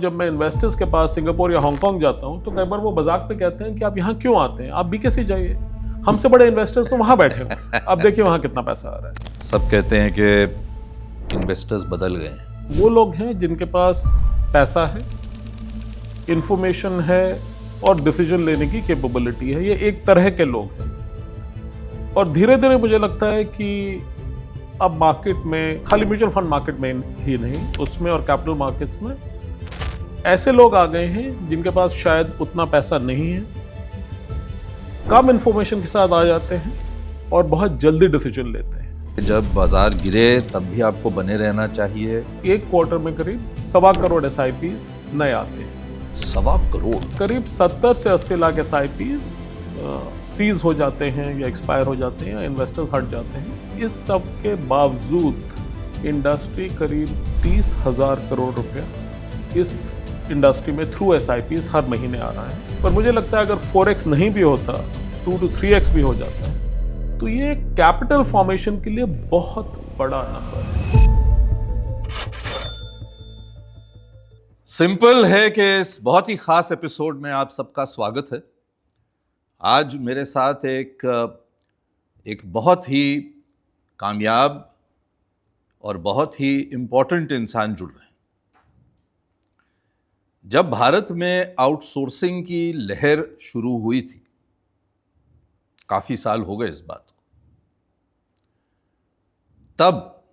जब मैं इन्वेस्टर्स के पास सिंगापुर या हांगकांग जाता हूँ तो कई बार वो मजाक में कहते हैं कि आप यहाँ क्यों आते हैं, आप बीकेसी जाइए, हमसे बड़े इन्वेस्टर्स तो वहाँ बैठे हैं, अब देखिए वहाँ कितना पैसा आ रहा है। सब कहते हैं कि इन्वेस्टर्स बदल गए हैं। वो लोग हैं जिनके पास पैसा है, इंफॉर्मेशन है और डिसीजन लेने की कैपेबिलिटी है, ये एक तरह के लोग हैं। और धीरे धीरे मुझे लगता है कि अब मार्केट में, खाली म्यूचुअल फंड मार्केट में ही नहीं, उसमें और कैपिटल मार्केट्स में ऐसे लोग आ गए हैं जिनके पास शायद उतना पैसा नहीं है, कम इंफॉर्मेशन के साथ आ जाते हैं और बहुत जल्दी डिसीजन लेते हैं। जब बाजार गिरे तब भी आपको बने रहना चाहिए। एक क्वार्टर में करीब 1.25 करोड़ SIPs नए आते हैं। 1.25 करोड़? करीब 70 से 80 लाख SIPs सीज हो जाते हैं या एक्सपायर हो जाते हैं या इन्वेस्टर्स हट जाते हैं। इस सब के बावजूद इंडस्ट्री करीब 30,000 करोड़ रुपया इस इंडस्ट्री में थ्रू SIPs हर महीने आ रहा है। पर मुझे लगता है अगर 4x नहीं भी होता, 2 to 3x भी हो जाता है, तो ये कैपिटल फॉर्मेशन के लिए बहुत बड़ा नंबर है। सिंपल है कि इस बहुत ही खास एपिसोड में आप सबका स्वागत है। आज मेरे साथ एक बहुत ही कामयाब और बहुत ही इम्पोर्टेंट इंसान जुड़ रहे हैं। जब भारत में आउटसोर्सिंग की लहर शुरू हुई थी, काफी साल हो गए इस बात को, तब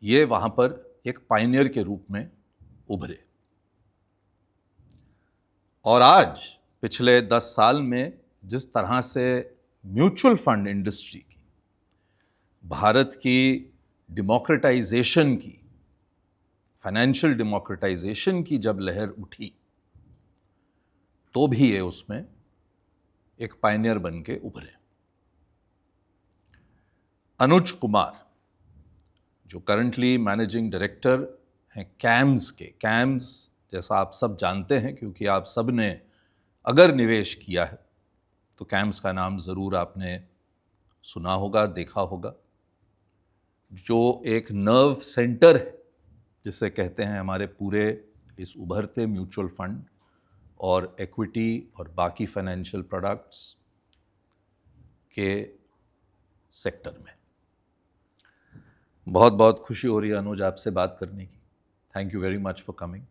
ये वहां पर एक पायनियर के रूप में उभरे। और आज पिछले 10 साल में जिस तरह से म्यूचुअल फंड इंडस्ट्री की, भारत की डेमोक्रेटाइजेशन की, फाइनेंशियल डेमोक्रेटाइजेशन की जब लहर उठी, तो भी ये उसमें एक पायनियर बन के उभरे। अनुज कुमार, जो करंटली मैनेजिंग डायरेक्टर हैं कैम्स के, कैम्स जैसा आप सब जानते हैं क्योंकि आप सब ने अगर निवेश किया है तो कैम्स का नाम ज़रूर आपने सुना होगा, देखा होगा, जो एक नर्व सेंटर है जिसे कहते हैं हमारे पूरे इस उभरते म्यूचुअल फंड और इक्विटी और बाकी फाइनेंशियल प्रोडक्ट्स के सेक्टर में। बहुत बहुत खुशी हो रही है अनुज आपसे बात करने की। Thank you very much for coming.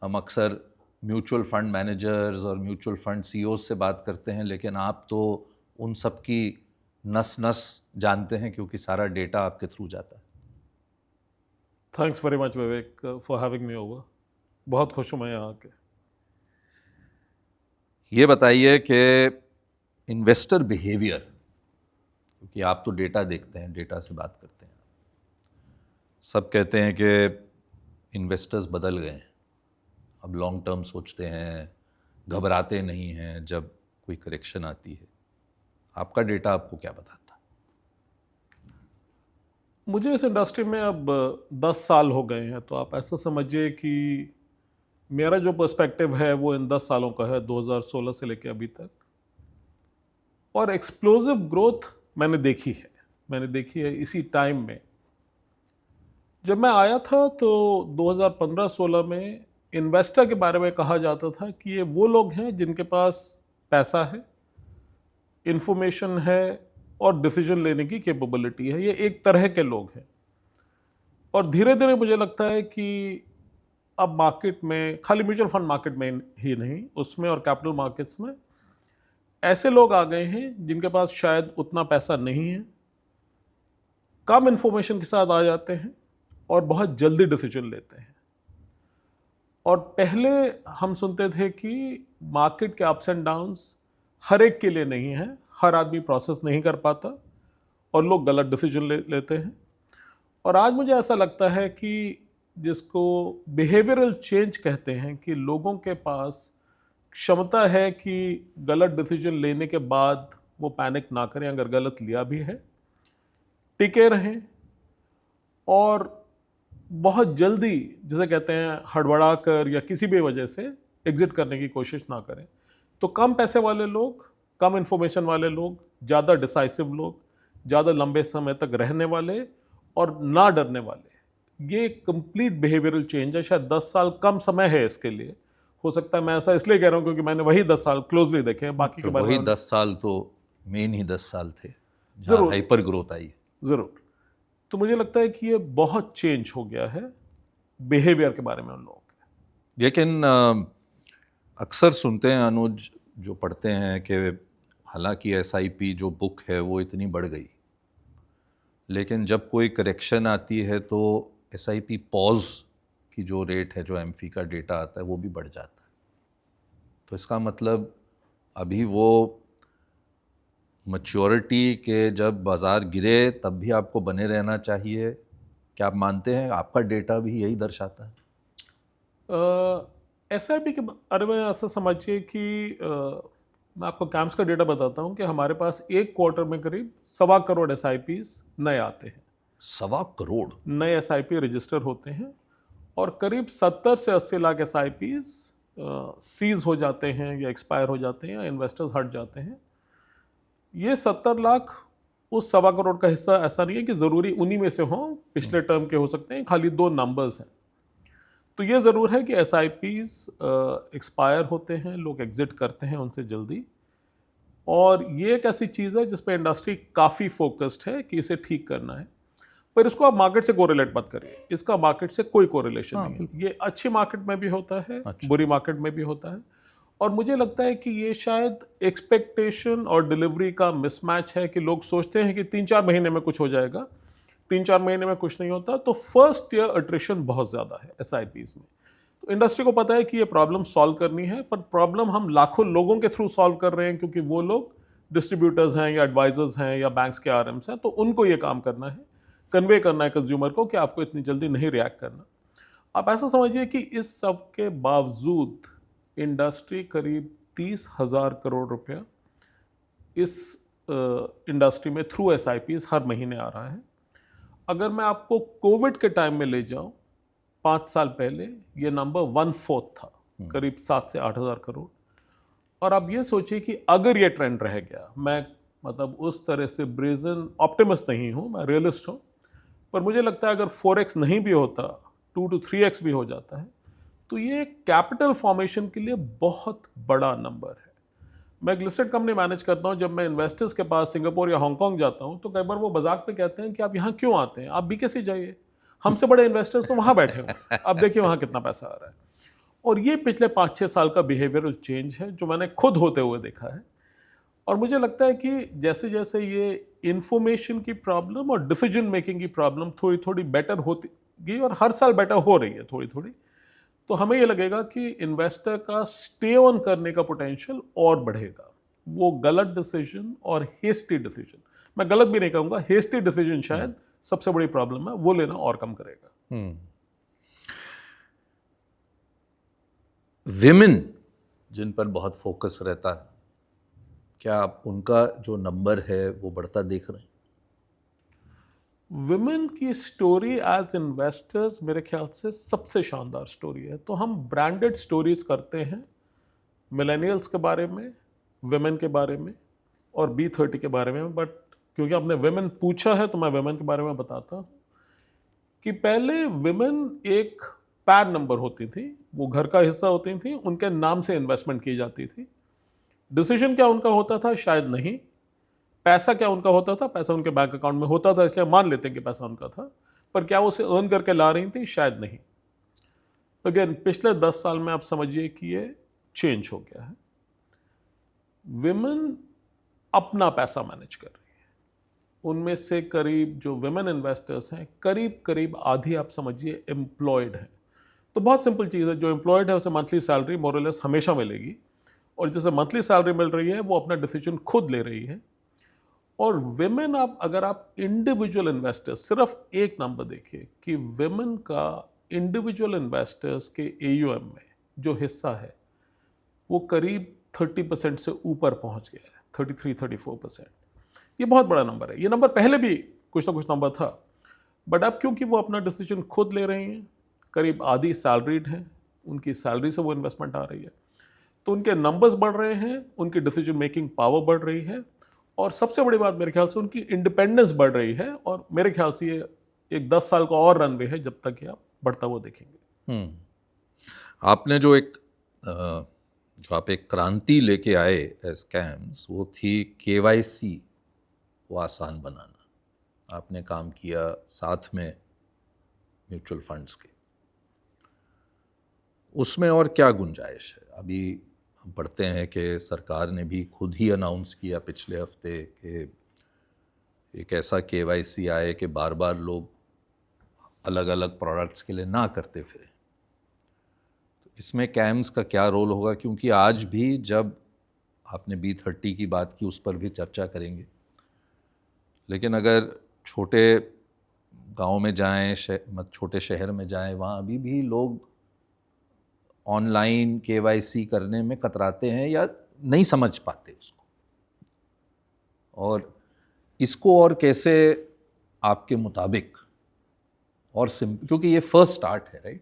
हम अक्सर म्यूचुअल फंड मैनेजर्स और म्यूचुअल फंड CEOs से बात करते हैं, लेकिन आप तो उन सब की नस नस जानते हैं क्योंकि सारा डेटा आपके थ्रू जाता है। Thanks very much Vivek for having me over. बहुत खुश हूँ मैं यहाँ आके। ये बताइए कि इन्वेस्टर बिहेवियर, क्योंकि आप तो डेटा देखते हैं, डेटा से बात करते हैं, सब कहते हैं कि इन्वेस्टर्स बदल गए हैं, अब लॉन्ग टर्म सोचते हैं, घबराते नहीं हैं जब कोई करेक्शन आती है। आपका डेटा आपको क्या बताता है? मुझे इस इंडस्ट्री में अब 10 साल हो गए हैं, तो आप ऐसा समझिए कि मेरा जो पर्सपेक्टिव है वो इन 10 सालों का है, 2016 से लेकर अभी तक। और एक्सप्लोसिव ग्रोथ मैंने देखी है इसी टाइम में। जब मैं आया था तो 2015-16 में इन्वेस्टर के बारे में कहा जाता था कि ये वो लोग हैं जिनके पास पैसा है, इंफॉर्मेशन है और डिसीजन लेने की कैपेबिलिटी है, ये एक तरह के लोग हैं। और धीरे धीरे मुझे लगता है कि अब मार्केट में, खाली म्यूचुअल फंड मार्केट में ही नहीं, उसमें और कैपिटल मार्केट्स में ऐसे लोग आ गए हैं जिनके पास शायद उतना पैसा नहीं है, कम इंफॉर्मेशन के साथ आ जाते हैं और बहुत जल्दी डिसीजन लेते हैं। और पहले हम सुनते थे कि मार्केट के अप्स एंड डाउन्स हर एक के लिए नहीं है, हर आदमी प्रोसेस नहीं कर पाता और लोग गलत डिसीजन लेते हैं। और आज मुझे ऐसा लगता है कि जिसको बिहेवियरल चेंज कहते हैं, कि लोगों के पास क्षमता है कि गलत डिसीजन लेने के बाद वो पैनिक ना करें, अगर गलत लिया भी है, टिके रहें और बहुत जल्दी, जिसे कहते हैं हड़बड़ा कर या किसी भी वजह से एग्जिट करने की कोशिश ना करें। तो कम पैसे वाले लोग, कम इंफॉर्मेशन वाले लोग, ज़्यादा डिसाइसिव लोग, ज़्यादा लंबे समय तक रहने वाले और ना डरने वाले, ये कंप्लीट बिहेवियरल चेंज है। शायद 10 साल कम समय है इसके लिए। हो सकता है मैं ऐसा इसलिए कह रहा हूँ क्योंकि मैंने वही 10 साल क्लोजली देखे हैं, बाकी के तो बारे वही में 10 साल तो मेन ही 10 साल थे जहाँ जरूर हाइपर ग्रोथ आई। ज़रूर। तो मुझे लगता है कि ये बहुत चेंज हो गया है बिहेवियर के बारे में उन लोगों के। लेकिन अक्सर सुनते हैं अनुज, जो पढ़ते हैं, कि हालांकि एसआईपी जो बुक है वो इतनी बढ़ गई, लेकिन जब कोई करेक्शन आती है तो एसआईपी पॉज की जो रेट है, जो एमफी का डेटा आता है, वो भी बढ़ जाता है। तो इसका मतलब अभी वो मैच्योरिटी के जब बाज़ार गिरे तब भी आपको बने रहना चाहिए। क्या आप मानते हैं? आपका डेटा भी यही दर्शाता है। एसआईपी के बारे में ऐसा समझिए कि मैं आपको कैम्स का डेटा बताता हूँ कि हमारे पास एक क्वार्टर में करीब 1.25 करोड़ एसआईपीज नए आते हैं। 1.25 करोड़ नए एसआईपी रजिस्टर होते हैं और करीब 70 से 80 लाख एसआईपीज सीज हो जाते हैं या एक्सपायर हो जाते हैं या इन्वेस्टर्स हट जाते हैं। ये 70 लाख उस 1.25 करोड़ का हिस्सा ऐसा नहीं है कि ज़रूरी उन्हीं में से हों, पिछले टर्म के हो सकते हैं, खाली 2 नंबर्स हैं। तो ये ज़रूर है कि एसआईपीज एक्सपायर होते हैं, लोग एग्जिट करते हैं उनसे जल्दी, और ये एक ऐसी चीज़ है जिस पे इंडस्ट्री काफ़ी फोकस्ड है कि इसे ठीक करना है। पर इसको आप मार्केट से कोरिलेट मत करिए, इसका मार्केट से कोई कोरिलेशन नहीं है। ये अच्छी मार्केट में भी होता है, बुरी मार्केट में भी होता है, और मुझे लगता है कि ये शायद एक्सपेक्टेशन और डिलीवरी का मिसमैच है कि लोग सोचते हैं कि 3-4 महीने में कुछ हो जाएगा, 3-4 महीने में कुछ नहीं होता। तो फर्स्ट ईयर अट्रिशन बहुत ज़्यादा है एसआईपीज में। तो इंडस्ट्री को पता है कि ये प्रॉब्लम सॉल्व करनी है, पर प्रॉब्लम हम लाखों लोगों के थ्रू सॉल्व कर रहे हैं क्योंकि वो लोग डिस्ट्रीब्यूटर्स हैं या एडवाइजर्स हैं या बैंक्स के आरएम्स हैं। तो उनको ये काम करना है, कन्वे करना है कंज्यूमर को कि आपको इतनी जल्दी नहीं रिएक्ट करना। आप ऐसा समझिए कि इस सब के बावजूद इंडस्ट्री करीब 30,000 करोड़ रुपया इस इंडस्ट्री में थ्रू एसआईपीज हर महीने आ रहा है। अगर मैं आपको कोविड के टाइम में ले जाऊं, 5 साल पहले ये नंबर 1/4 था, करीब 7 से 8,000 करोड़। और आप ये सोचिए कि अगर ये ट्रेंड रह गया, मैं मतलब उस तरह से ब्रेजन ऑप्टिमिस्ट नहीं हूं, मैं रियलिस्ट हूं, पर मुझे लगता है अगर 4x नहीं भी होता, 2 to 3x भी हो जाता है, तो ये कैपिटल फॉर्मेशन के लिए बहुत बड़ा नंबर है। मैं एक लिस्टेड कंपनी मैनेज करता हूं। जब मैं इन्वेस्टर्स के पास सिंगापुर या हांगकांग जाता हूं तो कई बार वो मजाक पे कहते हैं कि आप यहाँ क्यों आते हैं, आप बीकेसी जाइए, हमसे बड़े इन्वेस्टर्स तो वहाँ बैठे हों, अब देखिए वहाँ कितना पैसा आ रहा है। और ये पिछले 5-6 साल का बिहेवियरल चेंज है जो मैंने खुद होते हुए देखा है। और मुझे लगता है कि जैसे जैसे ये इंफॉर्मेशन की प्रॉब्लम और डिसीजन मेकिंग की प्रॉब्लम थोड़ी थोड़ी बेटर होती गई, और हर साल बेटर हो रही है थोड़ी थोड़ी, तो हमें ये लगेगा कि इन्वेस्टर का स्टे ऑन करने का पोटेंशियल और बढ़ेगा। वो गलत डिसीजन और हेस्टी डिसीजन, मैं गलत भी नहीं कहूँगा, हेस्टी डिसीजन शायद सबसे बड़ी प्रॉब्लम है, वो लेना और कम करेगा। विमेन जिन पर बहुत फोकस रहता है, क्या आप उनका जो नंबर है वो बढ़ता देख रहे हैं? विमेन की स्टोरी एज इन्वेस्टर्स मेरे ख्याल से सबसे शानदार स्टोरी है। तो हम ब्रांडेड स्टोरीज करते हैं मिलेनियल्स के बारे में, विमेन के बारे में और B30 के बारे में, बट क्योंकि आपने विमेन पूछा है तो मैं विमेन के बारे में बताता हूँ कि पहले विमेन एक पैन नंबर होती थी, वो घर का हिस्सा होती थी, उनके नाम से इन्वेस्टमेंट की जाती थी। डिसीजन क्या उनका होता था? शायद नहीं। पैसा क्या उनका होता था? पैसा उनके बैंक अकाउंट में होता था, इसलिए मान लेते हैं कि पैसा उनका था, पर क्या वो उसे अर्न करके ला रही थी? शायद नहीं। अगेन पिछले 10 साल में आप समझिए कि ये चेंज हो गया है। विमेन अपना पैसा मैनेज कर रही है। उनमें से करीब जो विमेन इन्वेस्टर्स हैं, करीब करीब आधी आप समझिए एम्प्लॉयड हैं। तो बहुत सिंपल चीज़ है, जो एम्प्लॉयड है उसे मंथली सैलरी मोरलेस हमेशा मिलेगी, और जैसे मंथली सैलरी मिल रही है वो अपना डिसीजन खुद ले रही है। और विमेन, आप अगर आप इंडिविजुअल इन्वेस्टर्स, सिर्फ एक नंबर देखिए कि विमेन का इंडिविजुअल इन्वेस्टर्स के AUM में जो हिस्सा है वो करीब 30% से ऊपर पहुंच गया है, 33-34%। ये बहुत बड़ा नंबर है। ये नंबर पहले भी कुछ ना कुछ नंबर था, बट अब क्योंकि वो अपना डिसीजन खुद ले रही हैं, करीब आधी सैलरीड हैं, उनकी सैलरी से वो इन्वेस्टमेंट आ रही है, तो उनके नंबर्स बढ़ रहे हैं, उनकी डिसीजन मेकिंग पावर बढ़ रही है, और सबसे बड़ी बात मेरे ख्याल से उनकी इंडिपेंडेंस बढ़ रही है। और मेरे ख्याल से ये एक 10 साल का और रनवे है जब तक कि आप बढ़ता हुआ देखेंगे। आपने जो आप एक क्रांति लेके आए स्कैम्स, वो थी केवाईसी को आसान बनाना। आपने काम किया साथ में म्यूचुअल फंड्स के, उसमें और क्या गुंजाइश है? अभी हम पढ़ते हैं कि सरकार ने भी खुद ही अनाउंस किया पिछले हफ्ते कि एक ऐसा केवाईसी आए कि बार बार लोग अलग अलग प्रोडक्ट्स के लिए ना करते फिरें। तो इसमें कैम्स का क्या रोल होगा? क्योंकि आज भी जब आपने B30 की बात की, उस पर भी चर्चा करेंगे, लेकिन अगर छोटे गांव में जाएं, छोटे शहर में जाएं, वहाँ अभी भी लोग ऑनलाइन केवाईसी करने में कतराते हैं या नहीं समझ पाते उसको। और इसको और कैसे आपके मुताबिक और सिंपल, क्योंकि ये फर्स्ट स्टार्ट है, राइट?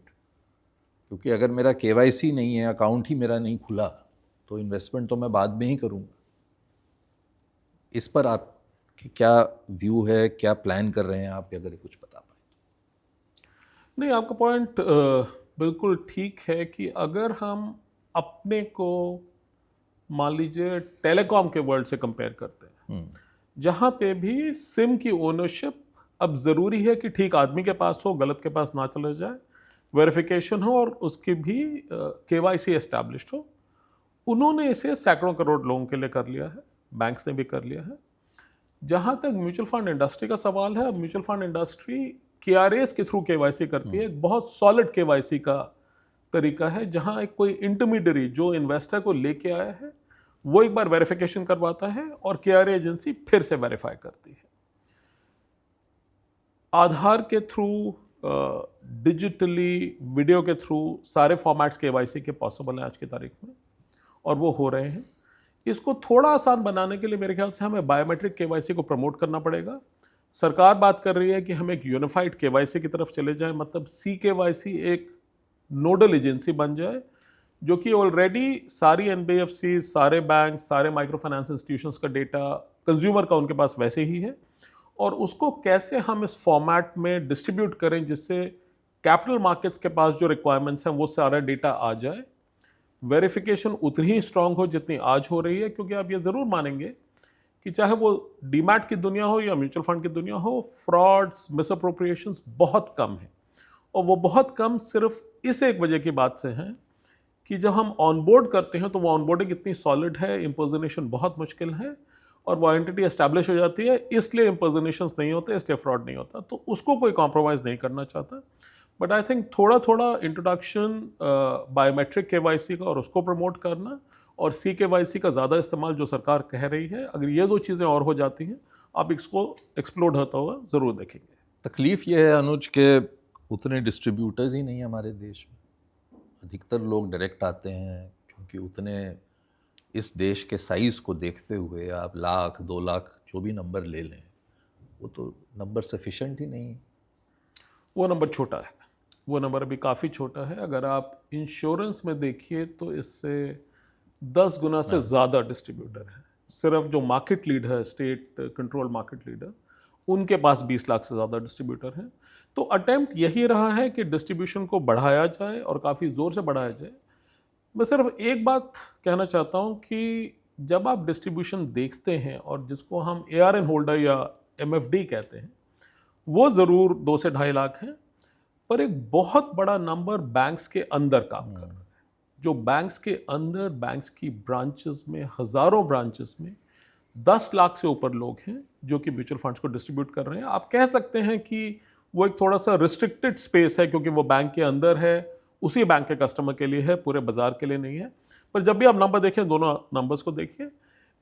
क्योंकि अगर मेरा केवाईसी नहीं है, अकाउंट ही मेरा नहीं खुला, तो इन्वेस्टमेंट तो मैं बाद में ही करूँगा। इस पर आप क्या व्यू है, क्या प्लान कर रहे हैं आप, अगर कुछ बता पाए? नहीं, आपका पॉइंट बिल्कुल ठीक है कि अगर हम अपने को मान लीजिए टेलीकॉम के वर्ल्ड से कंपेयर करते हैं, जहाँ पे भी सिम की ओनरशिप अब ज़रूरी है कि ठीक आदमी के पास हो, गलत के पास ना चला जाए, वेरिफिकेशन हो और उसकी भी केवाईसी एस्टैब्लिश्ड हो। उन्होंने इसे सैकड़ों करोड़ लोगों के लिए कर लिया है, बैंक्स ने भी कर लिया है। जहाँ तक म्यूचुअल फंड इंडस्ट्री का सवाल है, अब म्यूचुअल फंड इंडस्ट्री KRAs के थ्रू केवाईसी करती है। एक बहुत सॉलिड केवाईसी का तरीका है, जहाँ एक कोई इंटरमीडियरी जो इन्वेस्टर को लेके आया है, वो एक बार वेरिफिकेशन करवाता है और KRA एजेंसी फिर से वेरीफाई करती है। आधार के थ्रू, डिजिटली, वीडियो के थ्रू सारे फॉर्मेट्स केवाईसी के पॉसिबल हैं आज की तारीख में, और वो हो रहे हैं। इसको थोड़ा आसान बनाने के लिए मेरे ख्याल से हमें बायोमेट्रिक केवाईसी को प्रमोट करना पड़ेगा। सरकार बात कर रही है कि हम एक यूनिफाइड केवाईसी की तरफ चले जाएं, मतलब CKYC एक नोडल एजेंसी बन जाए, जो कि ऑलरेडी सारी NBFC, सारे बैंक, सारे माइक्रो फाइनेंस इंस्टीट्यूशंस का डेटा कंज्यूमर का उनके पास वैसे ही है, और उसको कैसे हम इस फॉर्मेट में डिस्ट्रीब्यूट करें जिससे कैपिटल मार्केट्स के पास जो रिक्वायरमेंट्स हैं वो सारा डेटा आ जाए। वेरिफिकेशन उतनी ही स्ट्रांग हो जितनी आज हो रही है, क्योंकि आप ये ज़रूर मानेंगे कि चाहे वो डीमैट की दुनिया हो या म्यूचुअल फंड की दुनिया हो, फ्रॉड्स, मिसअप्रोप्रिएशंस बहुत कम है। और वो बहुत कम सिर्फ इस एक वजह की बात से हैं कि जब हम ऑनबोर्ड करते हैं तो वो ऑनबोर्डिंग इतनी सॉलिड है, इम्पर्सनेशन बहुत मुश्किल है, और वो आइडेंटिटी एस्टैब्लिश हो जाती है, इसलिए इम्पर्सनेशंस नहीं होते, इसलिए फ्रॉड नहीं होता। तो उसको कोई कॉम्प्रोमाइज़ नहीं करना चाहता। बट आई थिंक थोड़ा थोड़ा इंट्रोडक्शन बायोमेट्रिक KYC का और उसको प्रमोट करना, और CKYC का ज़्यादा इस्तेमाल जो सरकार कह रही है, अगर ये दो चीज़ें और हो जाती हैं, आप इसको एक्सप्लोड होता हुआ ज़रूर देखेंगे। तकलीफ ये है अनुज के उतने डिस्ट्रीब्यूटर्स ही नहीं है हमारे देश में। अधिकतर लोग डायरेक्ट आते हैं, क्योंकि उतने इस देश के साइज़ को देखते हुए आप 1,00,000, 2,00,000 जो भी नंबर ले लें, वो तो नंबर सफिशेंट ही नहीं है। वो नंबर छोटा है, वो नंबर अभी काफ़ी छोटा है। अगर आप इंश्योरेंस में देखिए तो इससे 10 गुना से ज़्यादा डिस्ट्रीब्यूटर हैं। सिर्फ जो मार्केट लीड है, स्टेट कंट्रोल मार्केट लीडर, उनके पास 20 लाख से ज़्यादा डिस्ट्रीब्यूटर हैं। तो अटेम्प्ट यही रहा है कि डिस्ट्रीब्यूशन को बढ़ाया जाए और काफ़ी ज़ोर से बढ़ाया जाए। मैं सिर्फ एक बात कहना चाहता हूँ कि जब आप डिस्ट्रीब्यूशन देखते हैं, और जिसको हम ARN होल्डर या MFD कहते हैं, वो ज़रूर 2 से 2.5 लाख हैं, पर एक बहुत बड़ा नंबर बैंक्स के अंदर काम कर रहा है। जो बैंक्स के अंदर, बैंक्स की ब्रांचेस में, हज़ारों ब्रांचेस में 10 लाख से ऊपर लोग हैं जो कि म्यूचुअल फंड्स को डिस्ट्रीब्यूट कर रहे हैं। आप कह सकते हैं कि वो एक थोड़ा सा रिस्ट्रिक्टेड स्पेस है, क्योंकि वो बैंक के अंदर है, उसी बैंक के कस्टमर के लिए है, पूरे बाजार के लिए नहीं है। पर जब भी आप नंबर देखें, दोनों नंबर्स को देखिए,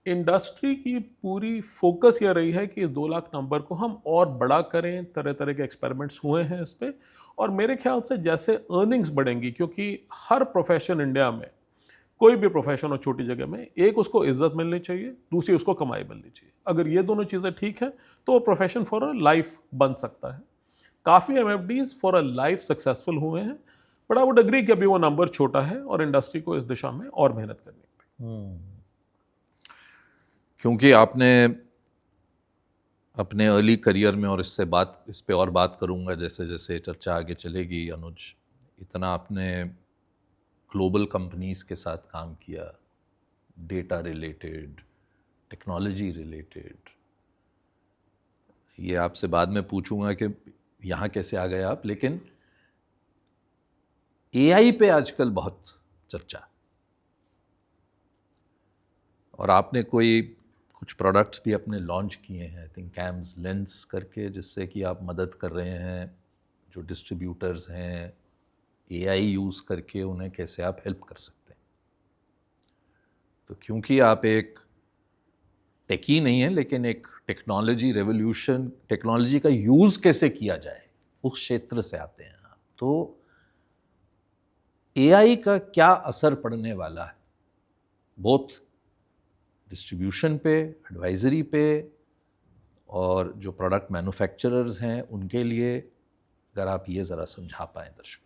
इंडस्ट्री की पूरी फोकस ये रही है कि इस 2 लाख नंबर को हम और बड़ा करें। तरह तरह के एक्सपेरिमेंट्स हुए हैं इस पर, और मेरे ख्याल से जैसे अर्निंग्स बढ़ेंगी, क्योंकि हर प्रोफेशन इंडिया में, कोई भी प्रोफेशन हो छोटी जगह में, एक उसको इज्जत मिलनी चाहिए, दूसरी उसको कमाई मिलनी चाहिए। अगर ये दोनों चीज़ें ठीक हैं तो वो प्रोफेशन फॉर अ लाइफ बन सकता है। काफ़ी MFDs for a life successful हुए हैं, बट आई वुड एग्री कि अभी वो नंबर छोटा है और इंडस्ट्री को इस दिशा में और मेहनत करनी है। क्योंकि आपने अपने अर्ली करियर में, और इस पे और बात करूंगा जैसे जैसे चर्चा आगे चलेगी अनुज, इतना आपने ग्लोबल कंपनीज के साथ काम किया, डेटा रिलेटेड, टेक्नोलॉजी रिलेटेड, ये आपसे बाद में पूछूंगा कि यहाँ कैसे आ गए आप। लेकिन एआई पे आजकल बहुत चर्चा, और आपने कुछ प्रोडक्ट्स भी अपने लॉन्च किए हैं, आई थिंक कैम्स लेंस करके, जिससे कि आप मदद कर रहे हैं जो डिस्ट्रीब्यूटर्स हैं एआई यूज़ करके उन्हें कैसे आप हेल्प कर सकते हैं। तो क्योंकि आप एक टेकी नहीं है लेकिन एक टेक्नोलॉजी रेवोल्यूशन, टेक्नोलॉजी का यूज़ कैसे किया जाए उस क्षेत्र से आते हैं आप, तो एआई का क्या असर पड़ने वाला है बोथ डिस्ट्रीब्यूशन पे, एडवाइजरी पे, और जो प्रोडक्ट मैन्युफैक्चरर्स हैं उनके लिए, अगर आप ये ज़रा समझा पाएँ दर्शकों।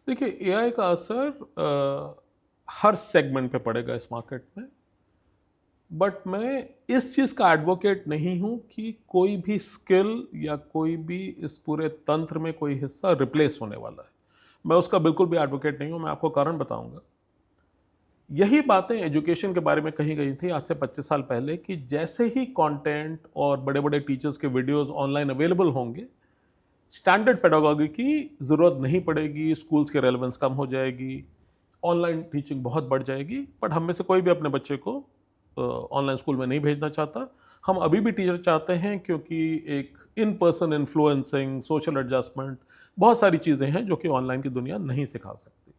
देखिए, एआई का असर हर सेगमेंट पे पड़ेगा इस मार्केट में, बट मैं इस चीज़ का एडवोकेट नहीं हूँ कि कोई भी स्किल या कोई भी इस पूरे तंत्र में कोई हिस्सा रिप्लेस होने वाला है। मैं उसका बिल्कुल भी एडवोकेट नहीं हूँ। मैं आपको कारण बताऊंगा। यही बातें एजुकेशन के बारे में कही गई थी आज से 25 साल पहले कि जैसे ही कंटेंट और बड़े बड़े टीचर्स के वीडियोस ऑनलाइन अवेलेबल होंगे, स्टैंडर्ड पेडागॉजी की ज़रूरत नहीं पड़ेगी, स्कूल्स की रेलेवेंस कम हो जाएगी, ऑनलाइन टीचिंग बहुत बढ़ जाएगी। बट हम में से कोई भी अपने बच्चे को ऑनलाइन स्कूल में नहीं भेजना चाहता। हम अभी भी टीचर चाहते हैं, क्योंकि एक in person influencing, social adjustment, बहुत सारी चीज़ें हैं जो कि ऑनलाइन की दुनिया नहीं सिखा सकती।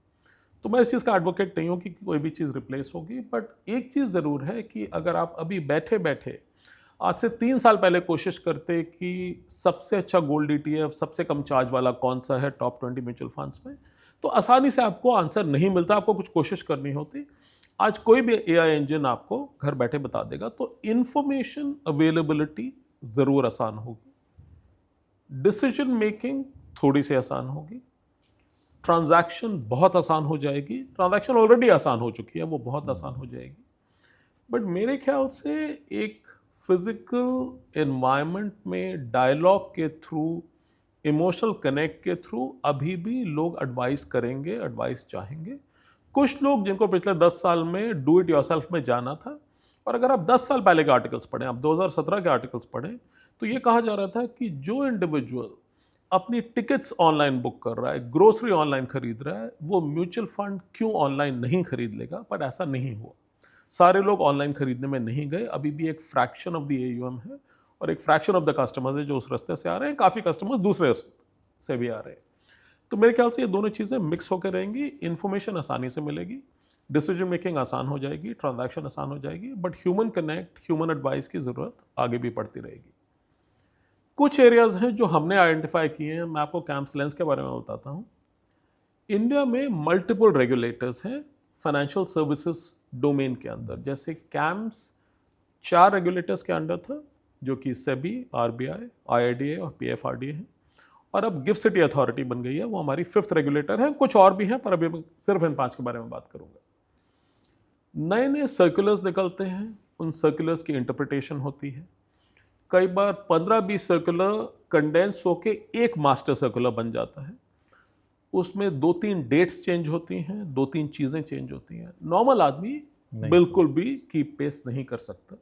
तो मैं इस चीज़ का एडवोकेट नहीं हूँ कि कोई भी चीज़ रिप्लेस होगी, बट एक चीज़ ज़रूर है कि अगर आप अभी बैठे बैठे आज से 3 साल पहले कोशिश करते कि सबसे अच्छा गोल्ड ETF, सबसे कम चार्ज वाला कौन सा है टॉप 20 म्यूचुअल फंड्स में, तो आसानी से आपको आंसर नहीं मिलता, आपको कुछ कोशिश करनी होती। आज कोई भी एआई इंजन आपको घर बैठे बता देगा। तो इंफॉर्मेशन अवेलेबिलिटी ज़रूर आसान होगी, डिसीजन मेकिंग थोड़ी सी आसान होगी, ट्रांजैक्शन बहुत आसान हो जाएगी। ट्रांजैक्शन ऑलरेडी आसान हो चुकी है, वो बहुत आसान हो जाएगी। बट मेरे ख्याल से एक फिजिकल एनवायरनमेंट में डायलॉग के थ्रू, इमोशनल कनेक्ट के थ्रू अभी भी लोग एडवाइस करेंगे, एडवाइस चाहेंगे। कुछ लोग जिनको पिछले 10 साल में डू इट योरसेल्फ में जाना था, और अगर आप 10 साल पहले के आर्टिकल्स पढ़ें, आप 2017 के आर्टिकल्स पढ़ें, तो ये कहा जा रहा था कि जो इंडिविजुअल अपनी टिकट्स ऑनलाइन बुक कर रहा है, ग्रोसरी ऑनलाइन खरीद रहा है, वो म्यूचुअल फंड क्यों ऑनलाइन नहीं खरीद लेगा। पर ऐसा नहीं हुआ। सारे लोग ऑनलाइन खरीदने में नहीं गए। अभी भी एक फ्रैक्शन ऑफ द AUM है, और एक फ्रैक्शन ऑफ द कस्टमर्स है जो उस रास्ते से आ रहे हैं। काफ़ी कस्टमर्स दूसरे रास्ते से भी आ रहे हैं। तो मेरे ख्याल से ये दोनों चीज़ें मिक्स होकर रहेंगी। इन्फॉर्मेशन आसानी से मिलेगी, डिसीजन मेकिंग आसान हो जाएगी, ट्रांजैक्शन आसान हो जाएगी, but human connect, human advice की ज़रूरत आगे भी पड़ती रहेगी। कुछ एरियाज हैं जो हमने आइडेंटिफाई किए हैं। मैं आपको कैम्स लेंस के बारे में बताता हूँ। इंडिया में मल्टीपल रेगुलेटर्स हैं फाइनेंशियल सर्विसेज डोमेन के अंदर। जैसे कैम्स 4 रेगुलेटर्स के अंडर था, जो कि सेबी, RBI, IRDA और PFRDA हैं, और अब गिफ्ट सिटी अथॉरिटी बन गई है, वो हमारी 5th रेगुलेटर है। कुछ और भी हैं, पर अभी मैं सिर्फ इन 5 के बारे में बात करूंगा। नए नए सर्कुलर्स निकलते हैं, उन सर्कुलर्स की इंटरप्रिटेशन होती है। कई बार 15-20 सर्कुलर कंडेंस होके एक मास्टर सर्कुलर बन जाता है। उसमें 2-3 डेट्स चेंज होती हैं, 2-3 चीज़ें चेंज होती हैं। नॉर्मल आदमी बिल्कुल भी कीप पेस नहीं कर सकता।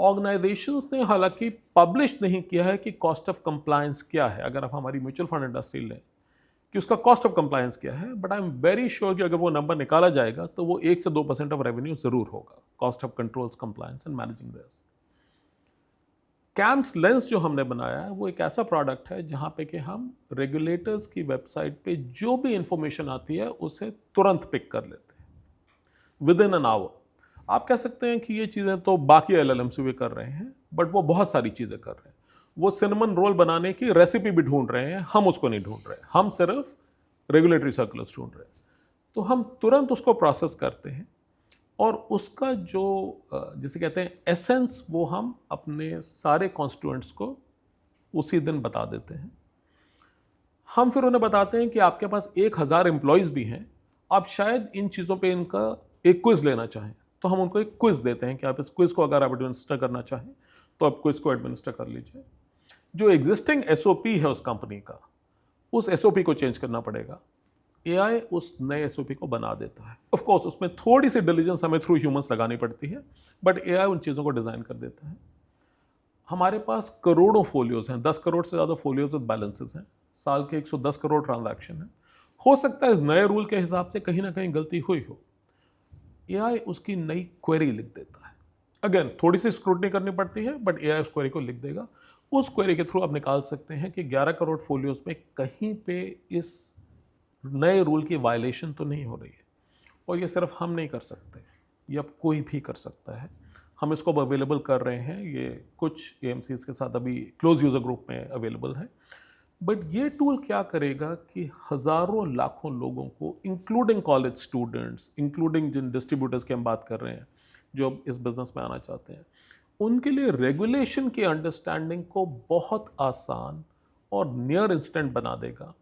ऑर्गेनाइजेशंस ने हालांकि पब्लिश नहीं किया है कि कॉस्ट ऑफ कंप्लायंस क्या है। अगर आप हमारी म्यूचुअल फंड इंडस्ट्री लें कि उसका कॉस्ट ऑफ कंप्लायंस क्या है, but I am very sure कि अगर वो नंबर निकाला जाएगा तो वो 1 से 2% ऑफ रेवेन्यू जरूर होगा, cost of controls, compliance and managing risk. Camps lens जो हमने बनाया है वो एक ऐसा प्रोडक्ट है जहां पे कि हम रेगुलेटर्स की वेबसाइट पे जो भी इंफॉर्मेशन आती है उसे तुरंत पिक कर लेते हैं विद इन एन आवर। आप कह सकते हैं कि ये चीज़ें तो बाकी LLMs भी कर रहे हैं, बट वो बहुत सारी चीज़ें कर रहे हैं। वो सिनेमन रोल बनाने की रेसिपी भी ढूंढ रहे हैं, हम उसको नहीं ढूंढ रहे हैं। हम सिर्फ रेगुलेटरी सर्कुलर्स ढूंढ रहे हैं। तो हम तुरंत उसको प्रोसेस करते हैं, और उसका जो जिसे कहते हैं एसेंस, वो हम अपने सारे कॉन्स्टिट्यूएंट्स को उसी दिन बता देते हैं। हम फिर उन्हें बताते हैं कि आपके पास 1000 एम्प्लॉयज़ भी हैं, आप शायद इन चीज़ों पे इनका एक क्विज़ लेना चाहें, तो हम उनको एक क्विज़ देते हैं कि आप इस क्विज़ को अगर आप एडमिनिस्टर करना चाहें तो आपको इसको एडमिनिस्टर कर लीजिए। जो एग्जिस्टिंग एसओपी है उस कंपनी का, उस एसओपी को चेंज करना पड़ेगा। एआई उस नए एसओपी को बना देता है। ऑफ कोर्स उसमें थोड़ी सी डिलीजेंस हमें थ्रू ह्यूमंस लगानी पड़ती है, बट एआई उन चीज़ों को डिज़ाइन कर देता है। हमारे पास करोड़ों फोलियोज हैं, 10 करोड़ से ज़्यादा फोलियोज विद बैलेंसेस हैं, साल के 110 करोड़ ट्रांजैक्शन हैं। हो सकता है इस नए रूल के हिसाब से कहीं ना कहीं गलती हुई हो, एआई उसकी नई क्वेरी लिख देता है। अगेन थोड़ी सी स्क्रूटनी करनी पड़ती है, बट एआई उस क्वेरी को लिख देगा। उस क्वेरी के थ्रू आप निकाल सकते हैं कि 11 करोड़ फोलियोज में कहीं पे इस नए रूल की वायलेशन तो नहीं हो रही है। और ये सिर्फ हम नहीं कर सकते, ये अब कोई भी कर सकता है। हम इसको अब अवेलेबल कर रहे हैं, ये कुछ एएमसीज के साथ अभी क्लोज यूज़र ग्रुप में अवेलेबल है। बट ये टूल क्या करेगा कि हज़ारों लाखों लोगों को, इंक्लूडिंग कॉलेज स्टूडेंट्स, इंक्लूडिंग जिन डिस्ट्रीब्यूटर्स की हम बात कर रहे हैं जो अब इस बिज़नेस में आना चाहते हैं, उनके लिए रेगुलेशन की अंडरस्टैंडिंग को बहुत आसान और नियर इंस्टेंट बना देगा।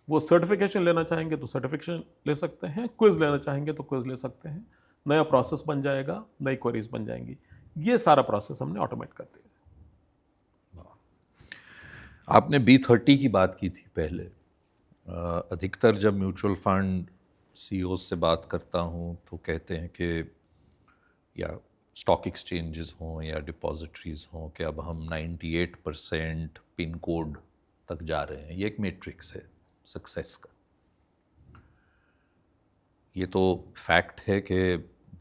वो सर्टिफिकेशन लेना चाहेंगे तो सर्टिफिकेशन ले सकते हैं, क्विज लेना चाहेंगे तो क्विज ले सकते हैं, नया प्रोसेस बन जाएगा, नई क्वेरीज बन जाएंगी। ये सारा प्रोसेस हमने ऑटोमेट कर दिया। आपने B30 की बात की थी पहले। अधिकतर जब म्यूचुअल फंड सीईओ से बात करता हूँ तो कहते हैं कि या स्टॉक एक्सचेंजेस हों या डिपॉजिटरीज हों कि अब हम 98% पिन कोड तक जा रहे हैं। ये एक मैट्रिक्स है सक्सेस का। ये तो फैक्ट है कि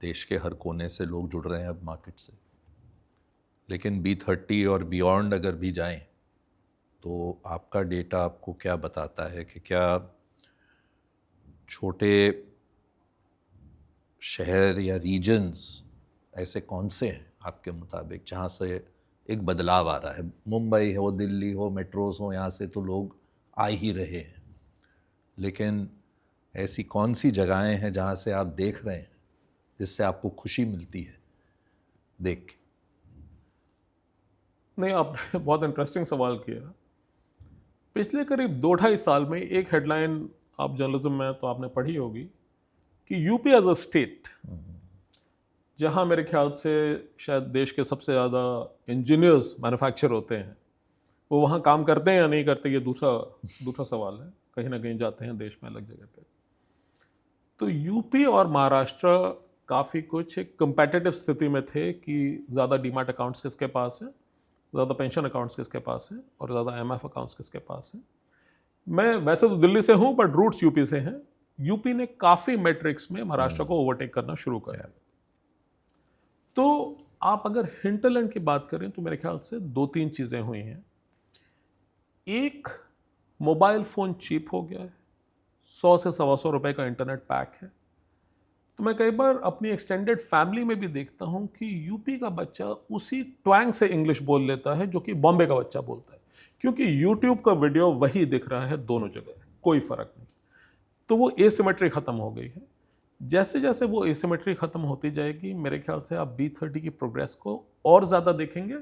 देश के हर कोने से लोग जुड़ रहे हैं अब मार्केट से। लेकिन B30 और बियॉन्ड अगर भी जाएं तो आपका डेटा आपको क्या बताता है कि क्या छोटे शहर या रीजन्स ऐसे कौन से हैं आपके मुताबिक जहाँ से एक बदलाव आ रहा है? मुंबई हो, दिल्ली हो, मेट्रोस हो, यहाँ से तो लोग आ ही रहे हैं, लेकिन ऐसी कौन सी जगहें हैं जहाँ से आप देख रहे हैं जिससे आपको खुशी मिलती है देख के? नहीं, आपने बहुत इंटरेस्टिंग सवाल किया। पिछले करीब 2-2.5 साल में एक हेडलाइन आप जर्नलिज्म में तो आपने पढ़ी होगी कि यूपी एज अ स्टेट, जहां मेरे ख्याल से शायद देश के सबसे ज़्यादा इंजीनियर्स मैन्युफैक्चर होते हैं, वो वहाँ काम करते हैं या नहीं करते, ये दूसरा सवाल है। कहीं ना कहीं जाते हैं देश में अलग जगह पे। तो यूपी और महाराष्ट्र काफ़ी कुछ एक कंपेटिटिव स्थिति में थे कि ज़्यादा डीमैट अकाउंट्स किसके पास है, ज़्यादा पेंशन अकाउंट्स किसके पास है, और ज़्यादा एमएफ अकाउंट्स किसके पास है। मैं वैसे तो दिल्ली से हूँ, बट रूट्स यूपी से हैं। यूपी ने काफ़ी मैट्रिक्स में महाराष्ट्र को ओवरटेक करना शुरू कर दिया। तो आप अगर हिंटरलैंड की बात करें तो मेरे ख्याल से 2-3 चीज़ें हुई हैं। एक, मोबाइल फ़ोन चीप हो गया है, 100 से 125 रुपए का इंटरनेट पैक है। तो मैं कई बार अपनी एक्सटेंडेड फैमिली में भी देखता हूं कि यूपी का बच्चा उसी ट्वैंग से इंग्लिश बोल लेता है जो कि बॉम्बे का बच्चा बोलता है, क्योंकि यूट्यूब का वीडियो वही दिख रहा है दोनों जगह, कोई फ़र्क नहीं। तो वो एसिमेट्री ख़त्म हो गई है। जैसे जैसे वो एसिमेट्री ख़त्म होती जाएगी, मेरे ख्याल से आप B30 की प्रोग्रेस को और ज़्यादा देखेंगे।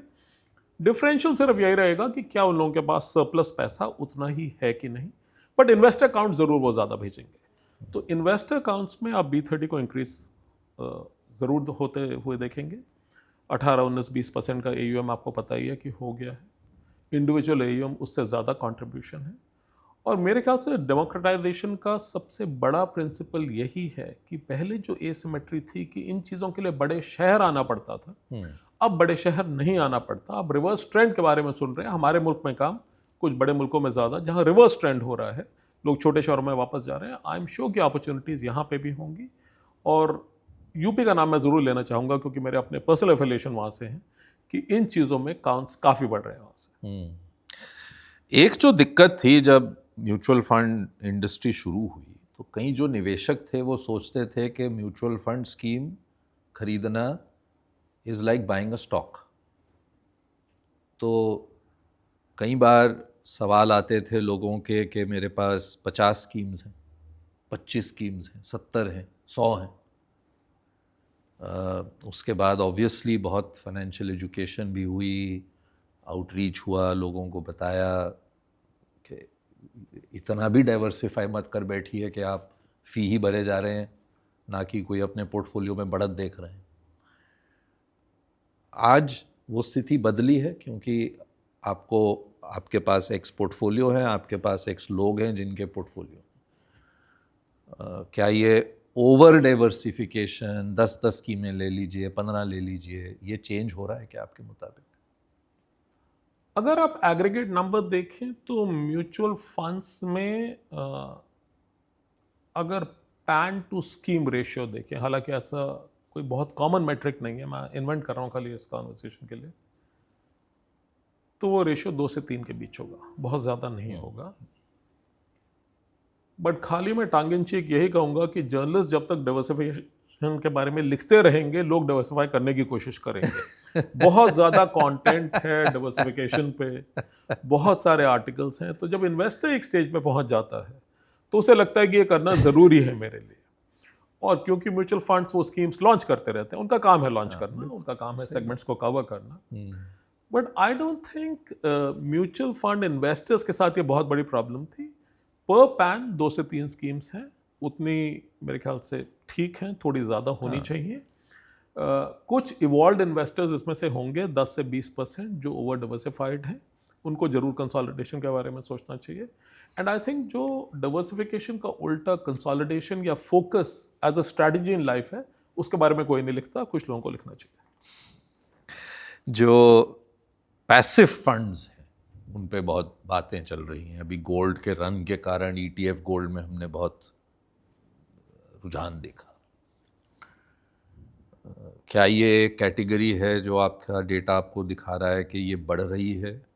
डिफरेंशियल सिर्फ यही रहेगा कि क्या उन लोगों के पास सरप्लस पैसा उतना ही है कि नहीं, बट इन्वेस्टर अकाउंट ज़रूर वो ज़्यादा भेजेंगे। तो इन्वेस्टर अकाउंट्स में आप B30 को इंक्रीज ज़रूर होते हुए देखेंगे। 18-19-20% का AUM आपको पता ही है कि हो गया है। इंडिविजुअल AUM उससे ज़्यादा कंट्रीब्यूशन है। और मेरे ख्याल से डेमोक्रेटाइजेशन का सबसे बड़ा प्रिंसिपल यही है कि पहले जो एसिमेट्री थी कि इन चीज़ों के लिए बड़े शहर आना पड़ता था, अब बड़े शहर नहीं आना पड़ता। अब रिवर्स ट्रेंड के बारे में सुन रहे हैं, हमारे मुल्क में काम, कुछ बड़े मुल्कों में ज़्यादा, जहाँ रिवर्स ट्रेंड हो रहा है, लोग छोटे शहरों में वापस जा रहे हैं। आई एम श्योर कि अपॉर्चुनिटीज़ यहाँ पे भी होंगी। और यूपी का नाम मैं ज़रूर लेना चाहूँगा क्योंकि मेरे अपने पर्सनल एफिलिएशन वहाँ से हैं कि इन चीज़ों में काउंट्स काफ़ी बढ़ रहे हैं वहाँ से। एक जो दिक्कत थी जब म्यूचुअल फंड इंडस्ट्री शुरू हुई तो कई जो निवेशक थे वो सोचते थे कि म्यूचुअल फंड स्कीम खरीदना is like buying a stock. तो कई बार सवाल आते थे लोगों के कि मेरे पास 50 स्कीम्स हैं, 25 स्कीम्स हैं, 70 हैं, 100 हैं। उसके बाद ऑब्वियसली बहुत फाइनेंशियल एजुकेशन भी हुई, आउटरीच हुआ, लोगों को बताया कि इतना भी डाइवर्सिफाई मत कर बैठिए कि आप फ़ी ही भरे जा रहे हैं, ना कि कोई अपने पोर्टफोलियो में बढ़त देख रहे हैं। आज वो स्थिति बदली है क्योंकि आपके पास एक्स पोर्टफोलियो है, आपके पास एक्स लोग हैं जिनके पोर्टफोलियो, क्या ये ओवर डाइवर्सिफिकेशन 10-10 स्कीमें ले लीजिए, 15 ले लीजिए, ये चेंज हो रहा है क्या आपके मुताबिक? अगर आप एग्रीगेट नंबर देखें तो म्यूचुअल फंड्स में अगर पैन टू स्कीम रेशियो देखें, हालांकि ऐसा कोई बहुत कॉमन मेट्रिक नहीं है, मैं इन्वेंट कर रहा हूं खाली इस कॉन्वर्सेशन के लिए, तो वो रेशियो 2 से 3 के बीच होगा, बहुत ज़्यादा नहीं होगा। बट खाली मैं टांग इन चीक यही कहूंगा कि जर्नलिस्ट जब तक डाइवर्सिफिकेशन के बारे में लिखते रहेंगे, लोग डाइवर्सिफाई करने की कोशिश करेंगे। बहुत ज़्यादा कंटेंट है डाइवर्सिफिकेशन पे, बहुत सारे आर्टिकल्स हैं, तो जब इन्वेस्टर एक स्टेज पे पहुंच जाता है तो उसे लगता है कि ये करना ज़रूरी है मेरे लिए। और क्योंकि म्यूचुअल फंड्स वो स्कीम्स लॉन्च करते रहते हैं, उनका काम है लॉन्च करना, उनका काम है सेगमेंट्स को कवर करना। But I don't think mutual fund investors के साथ ये बहुत बड़ी प्रॉब्लम थी। पर पैन 2 से 3 स्कीम्स हैं, उतनी मेरे ख्याल से ठीक हैं, थोड़ी ज़्यादा होनी चाहिए। कुछ इवॉल्व इन्वेस्टर्स इसमें से होंगे 10 से 20% जो ओवर डिवर्सिफाइड हैं, उनको जरूर कंसोलिडेशन के बारे में सोचना चाहिए। एंड आई थिंक जो डिवर्सिफिकेशन का उल्टा कंसोलिडेशन या focus as a strategy in life है, उसके बारे में कोई नहीं लिखता, कुछ लोगों को लिखना चाहिए। जो पैसिव फंड्स हैं उन पे बहुत बातें चल रही हैं। अभी गोल्ड के रन के कारण ETF गोल्ड में हमने बहुत रुझान देखा। क्या ये कैटेगरी है जो आपका डेटा आपको दिखा रहा है कि ये बढ़ रही है?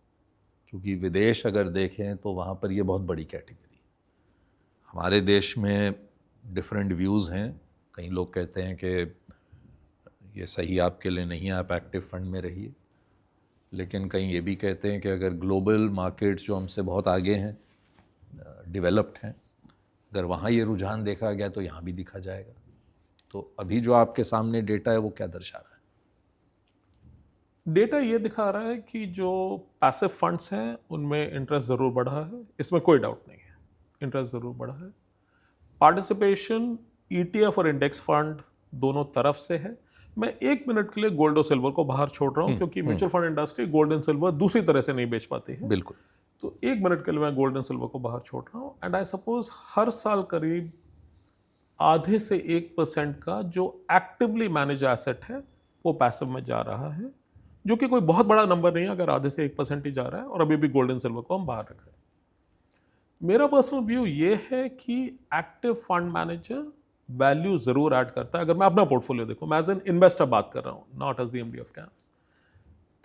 क्योंकि विदेश अगर देखें तो वहाँ पर ये बहुत बड़ी कैटेगरी। हमारे देश में डिफरेंट व्यूज़ हैं। कई लोग कहते हैं कि ये सही आपके लिए नहीं है, आप एक्टिव फंड में रहिए। लेकिन कहीं ये भी कहते हैं कि अगर ग्लोबल मार्केट्स जो हमसे बहुत आगे हैं, डेवलप्ड हैं, अगर वहाँ ये रुझान देखा गया तो यहाँ भी दिखा जाएगा। तो अभी जो आपके सामने डेटा है वो क्या दर्शा रहा है? डेटा ये दिखा रहा है कि जो पैसिव फंड्स हैं उनमें इंटरेस्ट ज़रूर बढ़ा है, इसमें कोई डाउट नहीं है, इंटरेस्ट ज़रूर बढ़ा है। पार्टिसिपेशन ETF और इंडेक्स फंड दोनों तरफ से है। मैं 1 मिनट के लिए गोल्ड और सिल्वर को बाहर छोड़ रहा हूँ क्योंकि mutual fund industry gold and silver दूसरी तरह से नहीं बेच पाती है। बिल्कुल। तो 1 मिनट के लिए मैं गोल्ड एंड सिल्वर को बाहर छोड़ रहा हूँ। एंड आई सपोज हर साल करीब आधे से 1% का जो एक्टिवली मैनेज एसेट है वो पैसिव में जा रहा है, जो कि कोई बहुत बड़ा नंबर नहीं है अगर आधे से 1% ही जा रहा है, और अभी भी गोल्ड एंड सिल्वर को हम बाहर रख रहे हैं। मेरा पर्सनल व्यू ये है कि एक्टिव फंड मैनेजर वैल्यू जरूर ऐड करता है। अगर मैं अपना पोर्टफोलियो देखूं, मैं एज एन इन्वेस्टर बात कर रहा हूं, not as the MD of CAMS,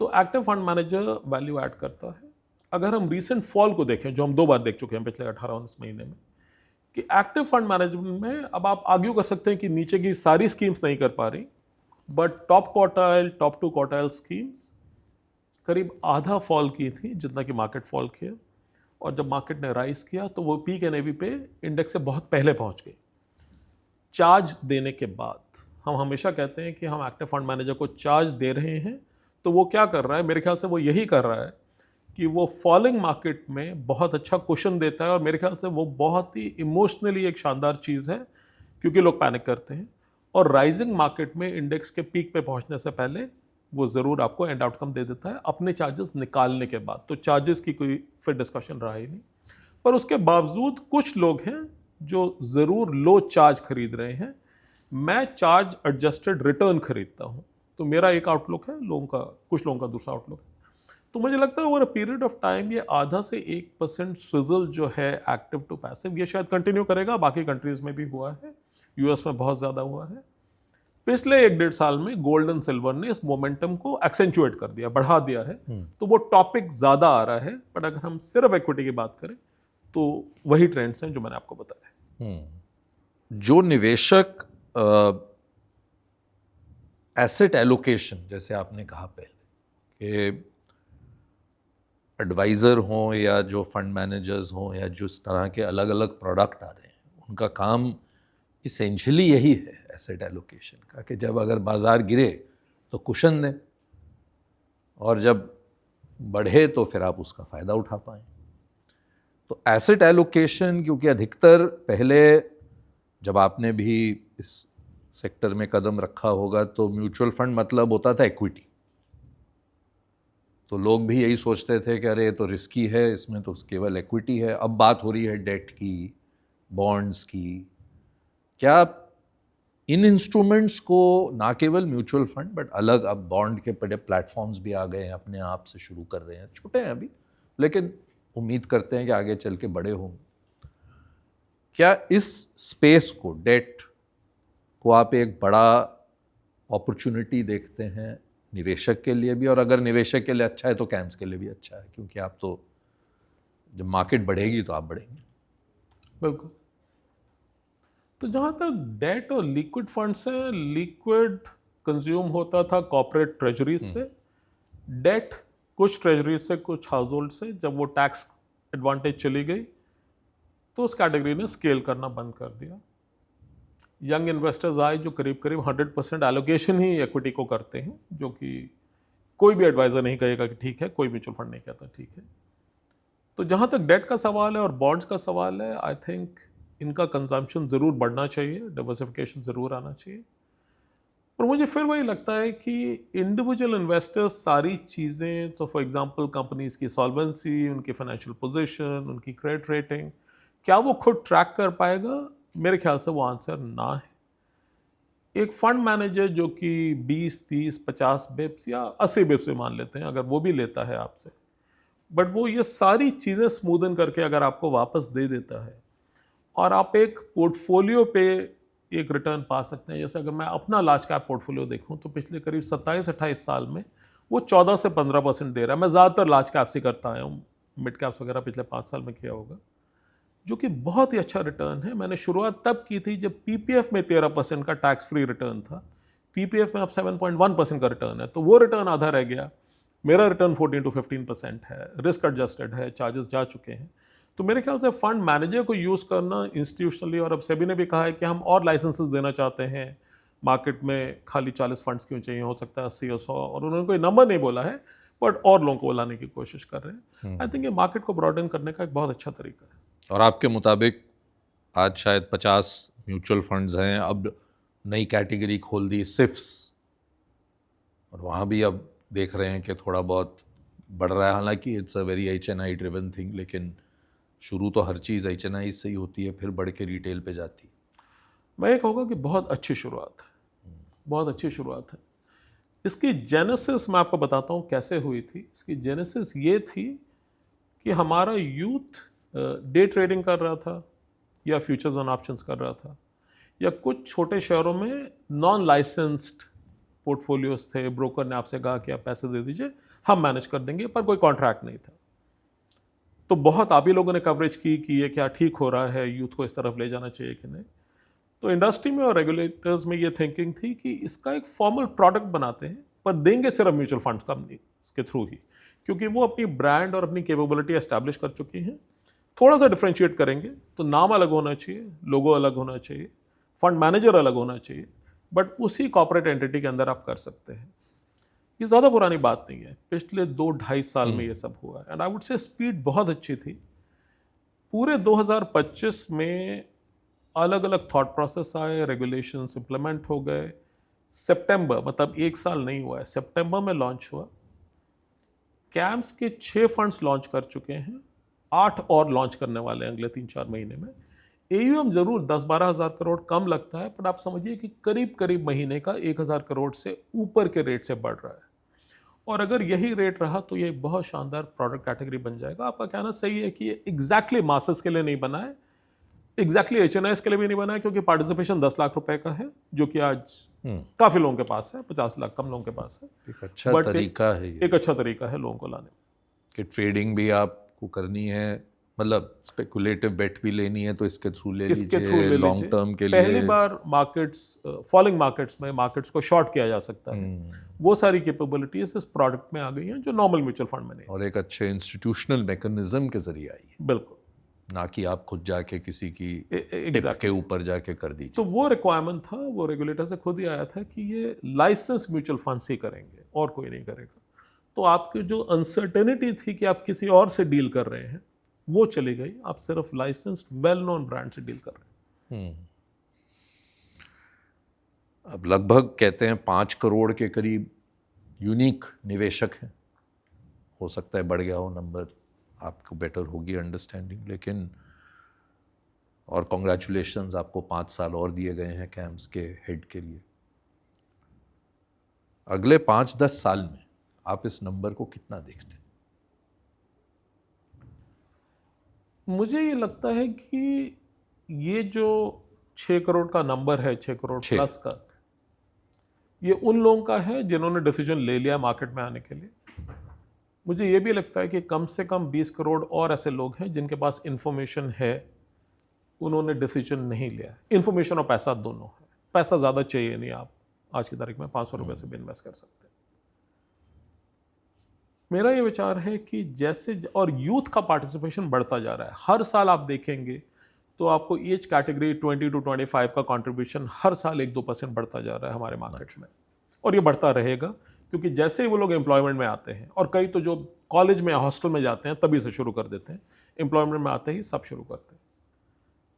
तो active fund manager value add करता है। अगर हम रीसेंट फॉल को देखें, जो हम 2 बार देख चुके हैं पिछले 18-19 महीने में, कि एक्टिव फंड मैनेजमेंट में अब आप आर्ग्यू कर सकते हैं कि नीचे की सारी स्कीम्स नहीं कर पा रही, but top quartile, top 2 quartile schemes करीब आधा फॉल की थी जितना कि मार्केट फॉल किया, और जब मार्केट ने राइज किया तो वो पीक NAV पे इंडेक्स से बहुत पहले पहुंच गई। चार्ज देने के बाद, हम हमेशा कहते हैं कि हम एक्टिव फंड मैनेजर को चार्ज दे रहे हैं, तो वो क्या कर रहा है? मेरे ख्याल से वो यही कर रहा है कि वो फॉलिंग मार्केट में बहुत अच्छा कुशन देता है, और मेरे ख्याल से वो बहुत ही इमोशनली एक शानदार चीज़ है क्योंकि लोग पैनिक करते हैं, और राइजिंग मार्केट में इंडेक्स के पीक पे पहुंचने से पहले वो ज़रूर आपको एंड आउटकम दे देता है अपने चार्जेस निकालने के बाद। तो चार्जेस की कोई फिर डिस्कशन रहा ही नहीं, पर उसके बावजूद कुछ लोग हैं जो ज़रूर लो चार्ज खरीद रहे हैं। मैं चार्ज एडजस्टेड रिटर्न खरीदता हूं, तो मेरा एक आउटलुक है, लोगों का, कुछ लोगों का दूसरा आउटलुक है। तो मुझे लगता है over a period of time ये आधा से 1% स्विजल जो है एक्टिव टू पैसिव, ये शायद कंटिन्यू करेगा। बाकी कंट्रीज में भी हुआ है, US में बहुत ज़्यादा हुआ है। पिछले 1-1.5 साल में गोल्ड एंड सिल्वर ने इस मोमेंटम को एक्सेंचुएट कर दिया, बढ़ा दिया है, तो वो टॉपिक ज़्यादा आ रहा है। बट अगर हम सिर्फ इक्विटी की बात करें तो वही ट्रेंड्स हैं जो मैंने आपको बताया। जो निवेशक एसेट एलोकेशन, जैसे आपने कहा पहले, कि एडवाइज़र हों या जो फंड मैनेजर्स हों या जिस तरह के अलग अलग प्रोडक्ट आ रहे हैं, उनका काम इसेंशियली यही है एसेट एलोकेशन का, कि जब अगर बाज़ार गिरे तो कुशन दें, और जब बढ़े तो फिर आप उसका फ़ायदा उठा पाएँ। तो एसेट एलोकेशन, क्योंकि अधिकतर पहले जब आपने भी इस सेक्टर में कदम रखा होगा तो म्यूचुअल फंड मतलब होता था इक्विटी, तो लोग भी यही सोचते थे कि अरे ये तो रिस्की है, इसमें तो केवल इक्विटी है। अब बात हो रही है डेट की, बॉन्ड्स की। क्या इन इंस्ट्रूमेंट्स को ना केवल म्यूचुअल फंड बट अलग अब बॉन्ड के बड़े प्लेटफॉर्म्स भी आ गए हैं, अपने आप से शुरू कर रहे हैं, छोटे हैं अभी लेकिन उम्मीद करते हैं कि आगे चल के बड़े होंगे। क्या इस स्पेस को, डेट को आप एक बड़ा अपॉर्चुनिटी देखते हैं निवेशक के लिए भी, और अगर निवेशक के लिए अच्छा है तो कैम्स के लिए भी अच्छा है, क्योंकि आप तो जब मार्केट बढ़ेगी तो आप बढ़ेंगे। बिल्कुल। तो जहाँ तक डेट और लिक्विड फंड से, लिक्विड कंज्यूम होता था कॉर्पोरेट ट्रेजरीज से, डेट कुछ ट्रेजरीज से, कुछ हाउस होल्ड से। जब वो टैक्स एडवांटेज चली गई तो उस कैटेगरी ने स्केल करना बंद कर दिया। यंग इन्वेस्टर्स आए जो करीब करीब 100% एलोकेशन ही इक्विटी को करते हैं, जो कि कोई भी एडवाइजर नहीं कहेगा कि ठीक है, कोई म्यूचुअल फंड नहीं कहता ठीक है। तो जहाँ तक डेट का सवाल है और बॉन्ड्स का सवाल है, आई थिंक इनका कंजम्पशन ज़रूर बढ़ना चाहिए, डाइवर्सिफिकेशन ज़रूर आना चाहिए। और मुझे फिर वही लगता है कि इंडिविजुअल इन्वेस्टर्स सारी चीज़ें, तो फॉर एग्जांपल कंपनीज की सॉल्वेंसी, उनकी फाइनेंशियल पोजीशन, उनकी क्रेडिट रेटिंग, क्या वो खुद ट्रैक कर पाएगा? मेरे ख्याल से वो आंसर ना है। एक फंड मैनेजर जो कि 20, 30, 50 बिप्स या 80 बिप्स भी मान लेते हैं, अगर वो भी लेता है आपसे, बट वो ये सारी चीज़ें स्मूदन करके अगर आपको वापस दे देता है और आप एक पोर्टफोलियो पे एक रिटर्न पा सकते हैं। जैसे अगर मैं अपना लार्ज कैप पोर्टफोलियो देखूं तो पिछले करीब 27-28 साल में वो 14 से 15% दे रहा है। मैं ज़्यादातर लार्ज कैप से करता आया हूँ, मिड कैप्स वगैरह पिछले 5 साल में किया होगा, जो कि बहुत ही अच्छा रिटर्न है। मैंने शुरुआत तब की थी जब पीपीएफ में 13% का टैक्स फ्री रिटर्न था। पीपीएफ में अब 7.1% का रिटर्न है, तो वो रिटर्न आधा रह गया। मेरा रिटर्न 14 to 15% है, रिस्क एडजस्टेड है, चार्जेस जा चुके हैं। तो मेरे ख्याल से फंड मैनेजर को यूज़ करना इंस्टीट्यूशनली, और अब सेबी ने भी कहा है कि हम और लाइसेंसेस देना चाहते हैं मार्केट में, खाली 40 फंड्स क्यों चाहिए, हो सकता है 80 या 100, और उन्होंने कोई नंबर नहीं बोला है, बट और लोगों को लाने की कोशिश कर रहे हैं। आई थिंक ये मार्केट को ब्रॉडन करने का एक बहुत अच्छा तरीका है। और आपके मुताबिक आज शायद 50 म्यूचुअल फंड्स हैं, अब नई कैटेगरी खोल दी सिफ्स, और वहाँ भी अब देख रहे हैं कि थोड़ा बहुत बढ़ रहा है। हालांकि it's a very HNI driven thing, लेकिन शुरू तो हर चीज़ HNI से ही होती है, फिर बढ़ के रिटेल पे जाती है। मैं ये कहूँगा कि बहुत अच्छी शुरुआत है, बहुत अच्छी शुरुआत है। इसकी जेनेसिस मैं आपको बताता हूँ कैसे हुई थी। इसकी जेनेसिस ये थी कि हमारा यूथ डे ट्रेडिंग कर रहा था या फ्यूचर्स ऑन ऑप्शंस कर रहा था, या कुछ छोटे शहरों में नॉन लाइसेंस्ड पोर्टफोलियोज थे, ब्रोकर ने आपसे कहा कि आप पैसे दे दीजिए, हम मैनेज कर देंगे, पर कोई कॉन्ट्रैक्ट नहीं था। तो बहुत आप ही लोगों ने कवरेज की कि ये क्या ठीक हो रहा है, यूथ को इस तरफ ले जाना चाहिए कि नहीं। तो इंडस्ट्री में और रेगुलेटर्स में ये थिंकिंग थी कि इसका एक फॉर्मल प्रोडक्ट बनाते हैं, पर देंगे सिर्फ म्यूचुअल फंड्स कंपनी इसके थ्रू ही, क्योंकि वो अपनी ब्रांड और अपनी कैपेबिलिटी एस्टैब्लिश कर चुकी हैं। थोड़ा सा डिफ्रेंशिएट करेंगे, तो नाम अलग होना चाहिए, लोगो अलग होना चाहिए, फंड मैनेजर अलग होना चाहिए, बट उसी कॉर्पोरेट एंटिटी के अंदर आप कर सकते हैं। ये ज़्यादा पुरानी बात नहीं है, पिछले 2-2.5 साल में ये सब हुआ है, and I would say speed बहुत अच्छी थी। पूरे 2025 में अलग अलग थॉट प्रोसेस आए, रेगुलेशंस इंप्लीमेंट हो गए। सितंबर, मतलब 1 साल नहीं हुआ है, सितंबर में लॉन्च हुआ। कैम्स के 6 फंड्स लॉन्च कर चुके हैं, 8 और लॉन्च करने वाले हैं अगले 3-4 महीने में। AUM जरूर 10-12 हज़ार करोड़ कम लगता है, पर आप समझिए कि करीब करीब महीने का 1,000 करोड़ से ऊपर के रेट से बढ़ रहा है। और अगर यही रेट रहा तो ये बहुत शानदार प्रोडक्ट कैटेगरी बन जाएगा। आपका कहना सही है कि ये एग्जैक्टली मासेस के लिए नहीं बना है, एग्जैक्टली HNIs के लिए भी नहीं बना है, क्योंकि पार्टिसिपेशन 10 लाख रुपए का है, जो कि आज काफी लोगों के पास है, 50 लाख कम लोगों के पास है। एक अच्छा But तरीका है ये एक अच्छा तरीका है लोगों को लाने में। कि ट्रेडिंग भी आपको करनी है, मतलब स्पेकुलेटिव बेट भी लेनी है तो इसके थ्रू ले इसके थ्रू लीजिए, ले लॉन्ग लीजिए। टर्म के पहली लिए। बार मार्केट्स, फॉलिंग मार्केट्स में मार्केट्स को शॉर्ट किया जा सकता है। वो सारी कैपेबिलिटीज इस प्रोडक्ट में आ गई हैं जो नॉर्मल म्यूचुअल फंड में नहीं। और एक अच्छे इंस्टीट्यूशनल मैकेनिज्म के जरिए आई है, बिल्कुल, ना कि आप खुद जाके किसी की टिप एग्जैक्टली। के ऊपर जाके कर दीजिए। तो वो रिक्वायरमेंट था, वो रेगुलेटर से खुद ही आया था कि ये लाइसेंस म्यूचुअल फंड्स ही करेंगे और कोई नहीं करेगा। तो आपकी जो अनसर्टेनिटी थी कि आप किसी और से डील कर रहे हैं, वो चली गई। आप सिर्फ लाइसेंस्ड वेल नोन ब्रांड से डील कर रहे हैं। अब लगभग कहते हैं 5 करोड़ के करीब यूनिक निवेशक हैं हो सकता है बढ़ गया हो नंबर, आपको बेटर होगी अंडरस्टैंडिंग, लेकिन और कॉन्ग्रेचुलेशंस, आपको 5 साल और दिए गए हैं कैम्स के हेड के लिए। अगले 5-10 साल में आप इस नंबर को कितना देखते हैं? मुझे ये लगता है कि ये जो 6 करोड़ का नंबर है, 6 करोड़ 6 प्लस का, ये उन लोगों का है जिन्होंने डिसीजन ले लिया मार्केट में आने के लिए। मुझे ये भी लगता है कि कम से कम 20 करोड़ और ऐसे लोग हैं जिनके पास इंफॉर्मेशन है, उन्होंने डिसीजन नहीं लिया। इंफॉर्मेशन और पैसा दोनों है। पैसा ज़्यादा चाहिए नहीं, आप आज की तारीख में 500 रुपये से भी इन्वेस्ट कर सकते हैं। मेरा ये विचार है कि जैसे और यूथ का पार्टिसिपेशन बढ़ता जा रहा है, हर साल आप देखेंगे तो आपको एज कैटेगरी 20 to 25 का कंट्रीब्यूशन हर साल 1-2% बढ़ता जा रहा है हमारे मार्केट में, और ये बढ़ता रहेगा क्योंकि जैसे ही वो लोग एम्प्लॉयमेंट में आते हैं, और कई तो जो कॉलेज में हॉस्टल में जाते हैं तभी से शुरू कर देते हैं, एम्प्लॉयमेंट में आते ही सब शुरू करते हैं।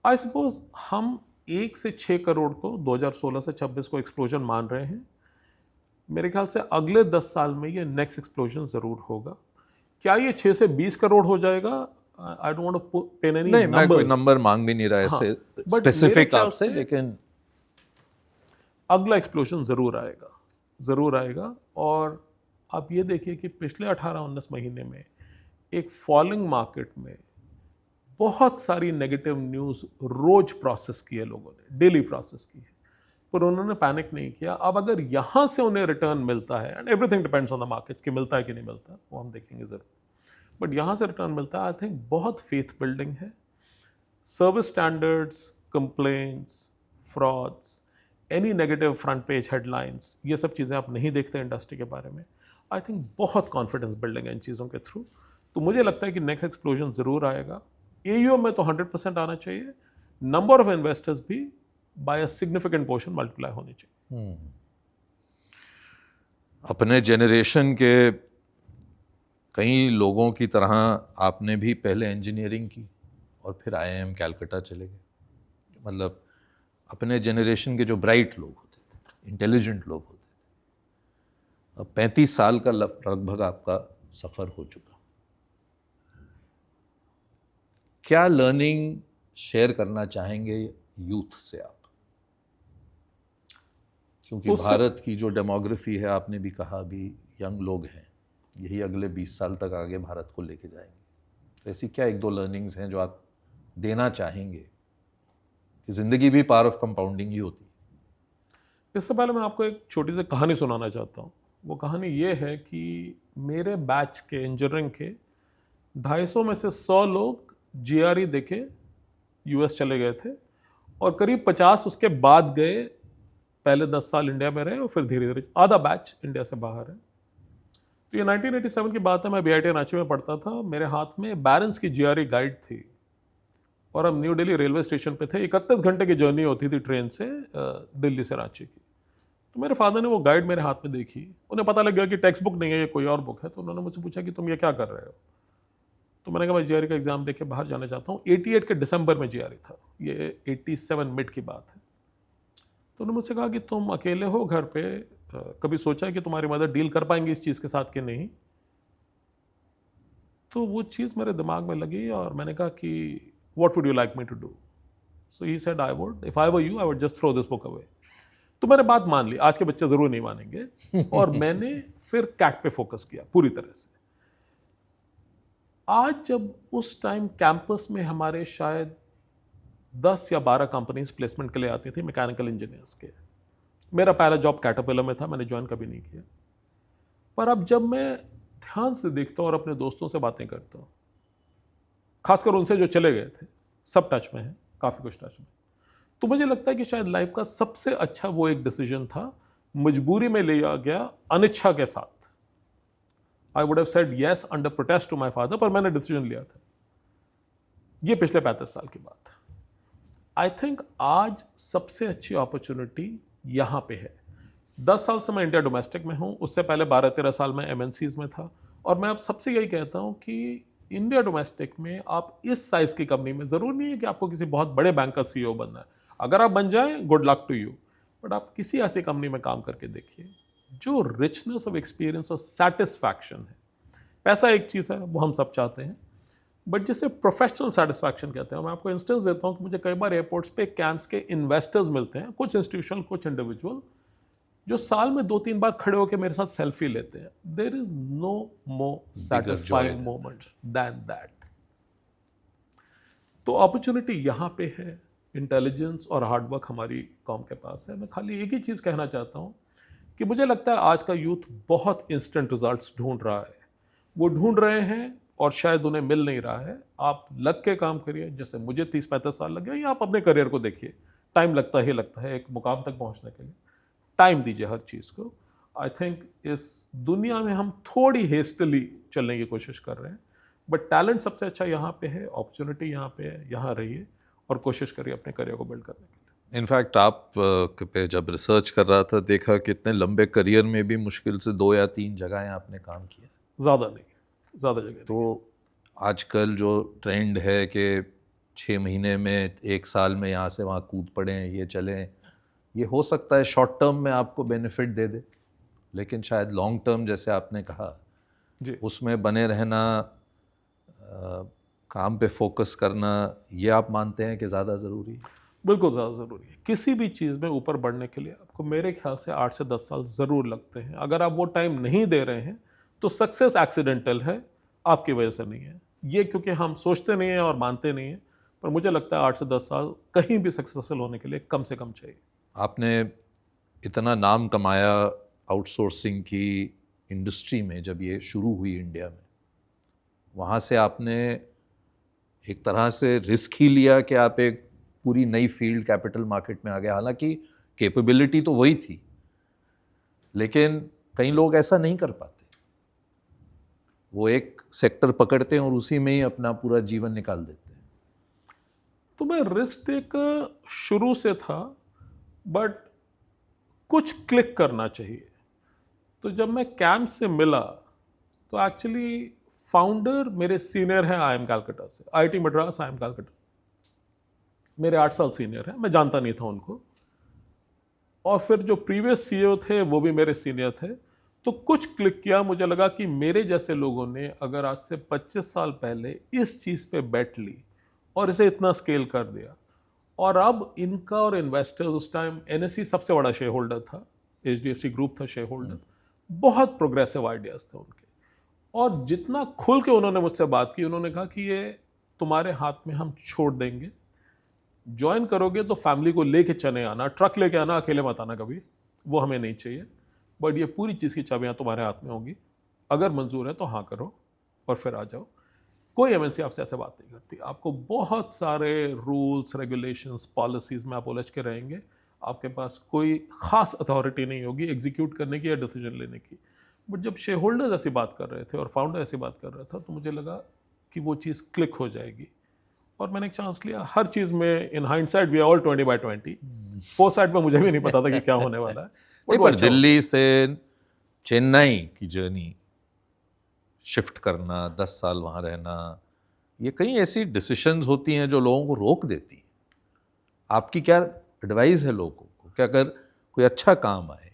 आई सपोज हम 1 से 6 करोड़ को 2016 से 26 को एक्सप्लोजन मान रहे हैं। मेरे ख्याल से अगले 10 साल में ये नेक्स्ट एक्सप्लोजन ज़रूर होगा। क्या ये 6 से 20 करोड़ हो जाएगा? I don't want to pain any नहीं, मैं कोई नंबर्स। नंबर मांग भी नहीं रहा ऐसे but मेरे स्पेसिफिक ख्याल आपसे, से लेकिन अगला एक्सप्लोजन ज़रूर आएगा। और आप ये देखिए कि पिछले 18-19 महीने में एक फॉलिंग मार्केट में बहुत सारी नेगेटिव न्यूज़ रोज प्रोसेस की है लोगों ने, डेली प्रोसेस की है, पर उन्होंने पैनिक नहीं किया। अब अगर यहाँ से उन्हें रिटर्न मिलता है, and everything depends on the markets कि मिलता है कि नहीं मिलता, वो हम देखेंगे ज़रूर, बट यहाँ से रिटर्न मिलता है, आई थिंक बहुत फेथ बिल्डिंग है। Service standards, complaints, frauds, any negative front page headlines, ये सब चीज़ें आप नहीं देखते इंडस्ट्री के बारे में। आई थिंक बहुत कॉन्फिडेंस बिल्डिंग है इन चीज़ों के थ्रू। तो मुझे लगता है कि नेक्स्ट एक्सप्लोजन ज़रूर आएगा। AUM में तो 100% आना चाहिए, नंबर ऑफ इन्वेस्टर्स भी by a significant portion multiply होनी चाहिए। अपने जेनरेशन के कई लोगों की तरह आपने भी पहले इंजीनियरिंग की और फिर IIM कैलकाटा चले गए। मतलब अपने जेनरेशन के जो ब्राइट लोग होते थे, इंटेलिजेंट लोग होते थे, अब 35 साल का लगभग आपका सफ़र हो चुका। क्या लर्निंग शेयर करना चाहेंगे यूथ से आप? क्योंकि भारत की जो डेमोग्राफी है, आपने भी कहा अभी यंग लोग हैं, यही अगले 20 साल तक आगे भारत को लेके जाएंगे। तो ऐसी क्या 1-2 लर्निंग्स हैं जो आप देना चाहेंगे कि ज़िंदगी भी पावर ऑफ कंपाउंडिंग ही होती है? इससे पहले मैं आपको एक छोटी सी कहानी सुनाना चाहता हूँ। वो कहानी ये है कि मेरे बैच के इंजीनियरिंग के 250 में से 100 लोग GRE देके US चले गए थे, और करीब 50 उसके बाद गए। पहले 10 साल इंडिया में रहे और फिर धीरे धीरे आधा बैच इंडिया से बाहर है। तो ये 1987 की बात है, मैं BIT रांची में पढ़ता था। मेरे हाथ में बैरेंस की GRE गाइड थी और हम न्यू दिल्ली रेलवे स्टेशन पे थे। 31 घंटे की जर्नी होती थी ट्रेन से दिल्ली से रांची की। तो मेरे फादर ने वो गाइड मेरे हाथ में देखी, उन्हें पता लग गया कि टेक्स्ट बुक नहीं है, ये कोई और बुक है। तो उन्होंने मुझसे पूछा कि तुम ये क्या कर रहे हो? तो मैंने कहा मैं GRE का एग्ज़ाम देके बाहर जाना चाहता हूँ। 88 के दिसंबर में GRE था, ये 87 मिड की बात है। तो उन्होंने मुझसे कहा कि तुम अकेले हो घर पे, कभी सोचा है कि तुम्हारी मदर डील कर पाएंगी इस चीज़ के साथ कि नहीं? तो वो चीज़ मेरे दिमाग में लगी और मैंने कहा कि what would you like me to do? So he said I would, if I were you I would just throw this book away. तो मैंने बात मान ली, आज के बच्चे ज़रूर नहीं मानेंगे। और मैंने फिर कैट पे फोकस किया पूरी तरह से। आज जब उस टाइम कैंपस में हमारे शायद 10 या 12 कंपनीज प्लेसमेंट के लिए आती थी मैकेनिकल इंजीनियर्स के। मेरा पहला जॉब कैटरपिलर में था, मैंने ज्वाइन कभी नहीं किया। पर अब जब मैं ध्यान से देखता हूँ और अपने दोस्तों से बातें करता हूँ, खासकर उनसे जो चले गए थे, सब टच में हैं, काफ़ी कुछ टच में, तो मुझे लगता है कि शायद लाइफ का सबसे अच्छा वो एक डिसीजन था, मजबूरी में लिया गया, अनिच्छा के साथ। I would have said yes under protest to my father, पर मैंने डिसीजन लिया था। ये पिछले 35 साल की बात है। आई थिंक आज सबसे अच्छी अपॉर्चुनिटी यहाँ पे है। 10 साल से मैं इंडिया डोमेस्टिक में हूँ, उससे पहले 12-13 साल में MNCs में था। और मैं अब सबसे यही कहता हूँ कि इंडिया डोमेस्टिक में आप इस साइज़ की कंपनी में, ज़रूर नहीं है कि आपको किसी बहुत बड़े बैंक का CEO बनना है। अगर आप बन जाए, good luck to you, but आप किसी ऐसी कंपनी में काम करके देखिए जो रिचनेस ऑफ एक्सपीरियंस और सेटिस्फैक्शन है। पैसा एक चीज़ है, वो हम सब चाहते हैं, बट जिसे प्रोफेशनल सेटिस्फैक्शन कहते हैं। मैं आपको इंस्टेंस देता हूँ कि मुझे कई बार एयरपोर्ट्स पे कैंप्स के इन्वेस्टर्स मिलते हैं, कुछ इंस्टीट्यूशनल, कुछ इंडिविजुअल, जो साल में 2-3 बार खड़े होकर मेरे साथ सेल्फी लेते हैं। There is no more satisfying moment than that. तो अपॉर्चुनिटी यहाँ पे है, इंटेलिजेंस और हार्डवर्क हमारी कॉम के पास है। मैं खाली एक ही चीज़ कहना चाहता हूँ कि मुझे लगता है आज का यूथ बहुत इंस्टेंट रिजल्ट्स ढूंढ रहा है। वो ढूंढ रहे हैं और शायद उन्हें मिल नहीं रहा है। आप लग के काम करिए, जैसे मुझे 30-35 साल लगे, या आप अपने करियर को देखिए, टाइम लगता ही लगता है एक मुकाम तक पहुंचने के लिए। टाइम दीजिए हर चीज़ को। आई थिंक इस दुनिया में हम थोड़ी हेस्टली चलने की कोशिश कर रहे हैं, बट टैलेंट सबसे अच्छा यहाँ पे है, अपॉर्चुनिटी यहाँ पे है, यहाँ रहिए और कोशिश करिए अपने करियर को बिल्ड करने के लिए। इनफैक्ट आप पे जब रिसर्च कर रहा था देखा कि इतने लंबे करियर में भी मुश्किल से 2 या 3 जगहें आपने काम किया। ज़्यादा नहीं, ज़्यादा जगह तो आजकल जो ट्रेंड है कि 6 महीने में, 1 साल में यहाँ से वहाँ कूद पड़ें, ये चलें, ये हो सकता है शॉर्ट टर्म में आपको बेनिफिट दे दे, लेकिन शायद लॉन्ग टर्म, जैसे आपने कहा, जी, उसमें बने रहना, काम पे फोकस करना, ये आप मानते हैं कि ज़्यादा ज़रूरी है? बिल्कुल ज़्यादा ज़रूरी है। किसी भी चीज़ में ऊपर बढ़ने के लिए आपको मेरे ख्याल से 8 से 10 साल ज़रूर लगते हैं। अगर आप वो टाइम नहीं दे रहे हैं तो सक्सेस एक्सीडेंटल है, आपकी वजह से नहीं है। ये क्योंकि हम सोचते नहीं हैं और मानते नहीं हैं, पर मुझे लगता है 8 से 10 साल कहीं भी सक्सेसफुल होने के लिए कम से कम चाहिए। आपने इतना नाम कमाया आउटसोर्सिंग की इंडस्ट्री में, जब ये शुरू हुई इंडिया में, वहाँ से आपने एक तरह से रिस्क ही लिया कि आप एक पूरी नई फील्ड कैपिटल मार्केट में आ गए। हालांकि कैपेबिलिटी तो वही थी, लेकिन कई लोग ऐसा नहीं कर पाते। वो एक सेक्टर पकड़ते हैं और उसी में ही अपना पूरा जीवन निकाल देते हैं। तो मैं रिस्क एक शुरू से था, बट कुछ क्लिक करना चाहिए। तो जब मैं कैंप से मिला तो एक्चुअली फाउंडर मेरे सीनियर हैं IIM कलकत्ता से, IIT मद्रास, IIM कलकत्ता, मेरे 8 साल सीनियर हैं। मैं जानता नहीं था उनको, और फिर जो प्रीवियस CEO थे वो भी मेरे सीनियर थे। तो कुछ क्लिक किया, मुझे लगा कि मेरे जैसे लोगों ने अगर आज से 25 साल पहले इस चीज़ पे बेट ली और इसे इतना स्केल कर दिया, और अब इनका और इन्वेस्टर्स, उस टाइम NSE सबसे बड़ा शेयर होल्डर था, HDFC ग्रुप था शेयर होल्डर, बहुत प्रोग्रेसिव आइडियाज़ थे उनके, और जितना खुल के उन्होंने मुझसे बात की, उन्होंने कहा कि ये तुम्हारे हाथ में हम छोड़ देंगे, ज्वाइन करोगे तो फैमिली को लेके चले आना, ट्रक लेके आना, अकेले मत आना कभी, वो हमें नहीं चाहिए, बट ये पूरी चीज़ की चाबियाँ तुम्हारे हाथ में होंगी, अगर मंजूर है तो हाँ करो और फिर आ जाओ। कोई MNC आपसे ऐसे बात नहीं करती। आपको बहुत सारे रूल्स, रेगुलेशंस, पॉलिसीज़ में आप उलझ के रहेंगे, आपके पास कोई ख़ास अथॉरिटी नहीं होगी एग्जीक्यूट करने की या डिसीजन लेने की। बट जब शेयर होल्डर्स ऐसी बात कर रहे थे और फाउंडर ऐसी बात कर रहा था, तो मुझे लगा कि वो चीज़ क्लिक हो जाएगी, और मैंने एक चांस लिया। हर चीज़ में in hindsight we are all 20/20, foresight में मुझे भी नहीं पता था कि क्या होने वाला है। नहीं, पर दिल्ली से चेन्नई की जर्नी, शिफ्ट करना, 10 साल वहाँ रहना, ये कई ऐसी डिसीशंस होती हैं जो लोगों को रोक देती हैं। आपकी क्या एडवाइस है लोगों को कि अगर कोई अच्छा काम आए,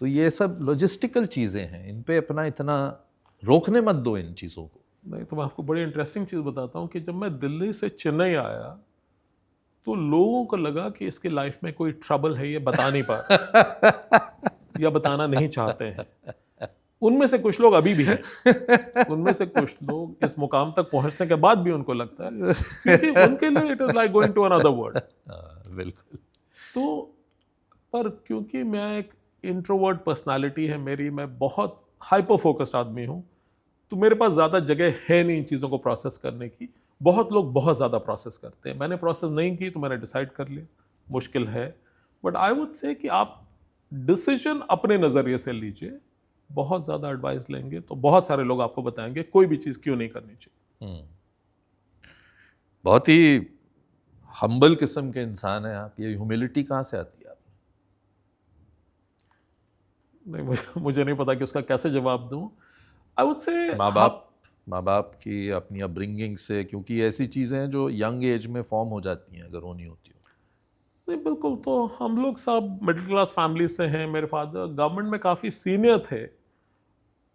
तो ये सब लॉजिस्टिकल चीज़ें हैं, इन पे अपना इतना रोकने मत दो इन चीज़ों को। नहीं, तो मैं आपको बड़ी इंटरेस्टिंग चीज़ बताता हूँ कि जब मैं दिल्ली से चेन्नई आया तो लोगों को लगा कि इसकी लाइफ में कोई ट्रबल है, ये बता नहीं पा रहे या बताना नहीं चाहते हैं। उनमें से कुछ लोग अभी भी हैं, उनमें से कुछ लोग इस मुकाम तक पहुंचने के बाद भी उनको लगता है, क्योंकि उनके लिए it is like going to another world. बिल्कुल। तो पर क्योंकि मैं एक इंट्रोवर्ट पर्सनालिटी है मेरी, मैं बहुत हाइपर फोकस्ड आदमी हूँ, तो मेरे पास ज़्यादा जगह है नहीं इन चीज़ों को प्रोसेस करने की। बहुत लोग बहुत ज़्यादा प्रोसेस करते हैं, मैंने प्रोसेस नहीं की तो मैंने डिसाइड कर लिया, मुश्किल है। बट आई वुड से कि आप डिसीजन अपने नज़रिए से लीजिए। बहुत ज़्यादा एडवाइस लेंगे तो बहुत सारे लोग आपको बताएंगे कोई भी चीज़ क्यों नहीं करनी चाहिए। बहुत ही हम्बल किस्म के इंसान हैं आप। ये ह्यूमिलिटी कहाँ से आती है आप? नहीं, मुझे नहीं पता कि उसका कैसे जवाब दूं। आई वुड से माँ बाप की अपनी अपब्रिंगिंग से, क्योंकि ऐसी चीज़ें हैं जो यंग एज में फॉर्म हो जाती हैं अगर होनी होती हो। नहीं, बिल्कुल। तो हम लोग सब मिडिल क्लास फैमिली से हैं। मेरे फादर गवर्नमेंट में काफ़ी सीनियर थे,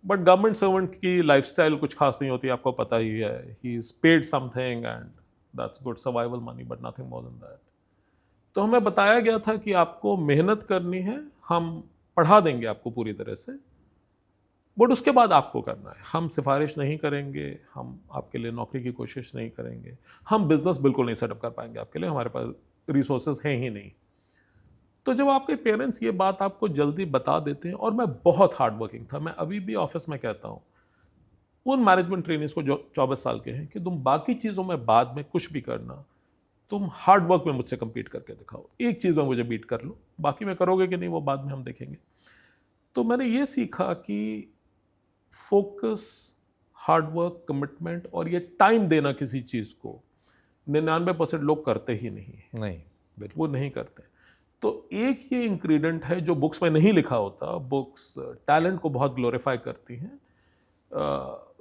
बट गवर्नमेंट सर्वेंट की लाइफस्टाइल कुछ खास नहीं होती, आपको पता ही है. He is paid something and that's good survival money but nothing more than that. तो हमें बताया गया था कि आपको मेहनत करनी है, हम पढ़ा देंगे आपको पूरी तरह से, बट उसके बाद आपको करना है. हम सिफारिश नहीं करेंगे, हम आपके लिए नौकरी की कोशिश नहीं करेंगे, हम बिजनेस बिल्कुल नहीं सेटअप कर पाएंगे आपके लिए, हमारे पास रिसोर्सेज हैं ही नहीं. तो जब आपके पेरेंट्स ये बात आपको जल्दी बता देते हैं, और मैं बहुत हार्ड वर्किंग था, मैं अभी भी ऑफिस में कहता हूँ उन मैनेजमेंट ट्रेनिंग्स को जो 24 साल के हैं कि तुम बाकी चीज़ों में बाद में कुछ भी करना, तुम हार्ड वर्क में मुझसे compete करके दिखाओ, एक चीज़ में मुझे बीट कर लो, बाकी में करोगे कि नहीं वो बाद में हम देखेंगे. तो मैंने ये सीखा कि फोकस, हार्ड वर्क, कमिटमेंट और ये टाइम देना किसी चीज़ को 99% लोग करते ही नहीं है. नहीं, बिल्कुल. वो नहीं करते. तो एक ये इंग्रेडिएंट है जो बुक्स में नहीं लिखा होता. बुक्स टैलेंट को बहुत ग्लोरीफाई करती हैं,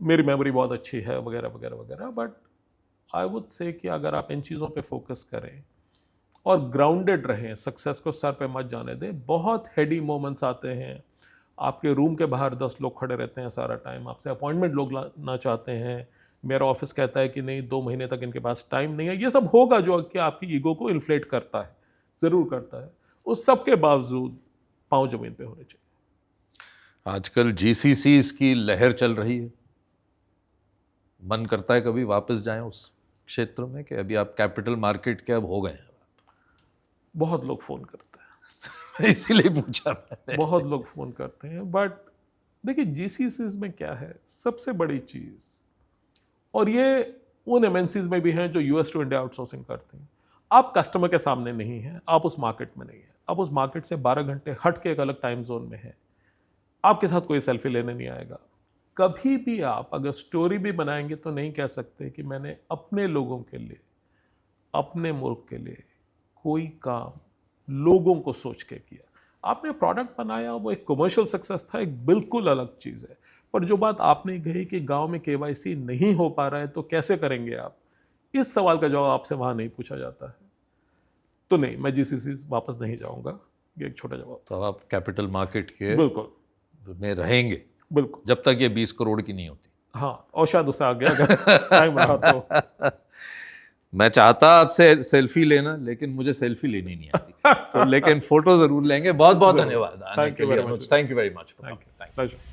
मेरी मेमोरी बहुत अच्छी है वगैरह वगैरह वगैरह, बट आई वुड से कि अगर आप इन चीज़ों पे फोकस करें और ग्राउंडेड रहें, सक्सेस को सर पे मत जाने दें. बहुत हेडी मोमेंट्स आते हैं, आपके रूम के बाहर 10 लोग खड़े रहते हैं सारा टाइम, आपसे अपॉइंटमेंट लोग ना चाहते हैं, मेरा ऑफिस कहता है कि नहीं 2 महीने तक इनके पास टाइम नहीं है. ये सब होगा जो कि आपकी ईगो को इन्फ्लेट करता है, ज़रूर करता है. उस सब के बावजूद पाँव जमीन पे होने चाहिए. आजकल जीसीसीज की लहर चल रही है, मन करता है कभी वापस जाएं उस क्षेत्र में कि अभी आप कैपिटल मार्केट के अब हो गए हैं? बहुत लोग फ़ोन करते हैं. इसीलिए पूछा मैंने. बहुत लोग फ़ोन करते हैं, बट देखिए जीसीसीज में क्या है सबसे बड़ी चीज़, और ये उन एमएनसीज में भी हैं जो यूएस टू इंडिया आउटसोर्सिंग करती हैं. आप कस्टमर के सामने नहीं हैं, आप उस मार्केट में नहीं हैं, आप उस मार्केट से 12 घंटे हट के एक अलग टाइम जोन में हैं. आपके साथ कोई सेल्फी लेने नहीं आएगा. कभी भी आप अगर स्टोरी भी बनाएंगे तो नहीं कह सकते कि मैंने अपने लोगों के लिए, अपने मुल्क के लिए कोई काम लोगों को सोच के किया. आपने प्रोडक्ट बनाया, वो एक कमर्शियल सक्सेस था, एक बिल्कुल अलग चीज़ है. पर जो बात आपने कही कि गांव में केवाईसी नहीं हो पा रहा है तो कैसे करेंगे आप, इस सवाल का जवाब आपसे वहाँ नहीं पूछा जाता है. तो नहीं, मैं जीसीसी वापस नहीं जाऊँगा. ये एक छोटा जवाब. तो आप कैपिटल मार्केट के बिल्कुल में रहेंगे बिल्कुल, जब तक ये 20 करोड़ की नहीं होती. हाँ, और शायद उससे आ गया अगर टाइम रहा तो. मैं चाहता आपसे सेल्फी लेना, लेकिन मुझे सेल्फी लेनी नहीं आती. तो लेकिन फोटो जरूर लेंगे. बहुत बहुत धन्यवाद आने Thank के you लिए very much. Anuj. Thank you very much. Thank you. Pleasure.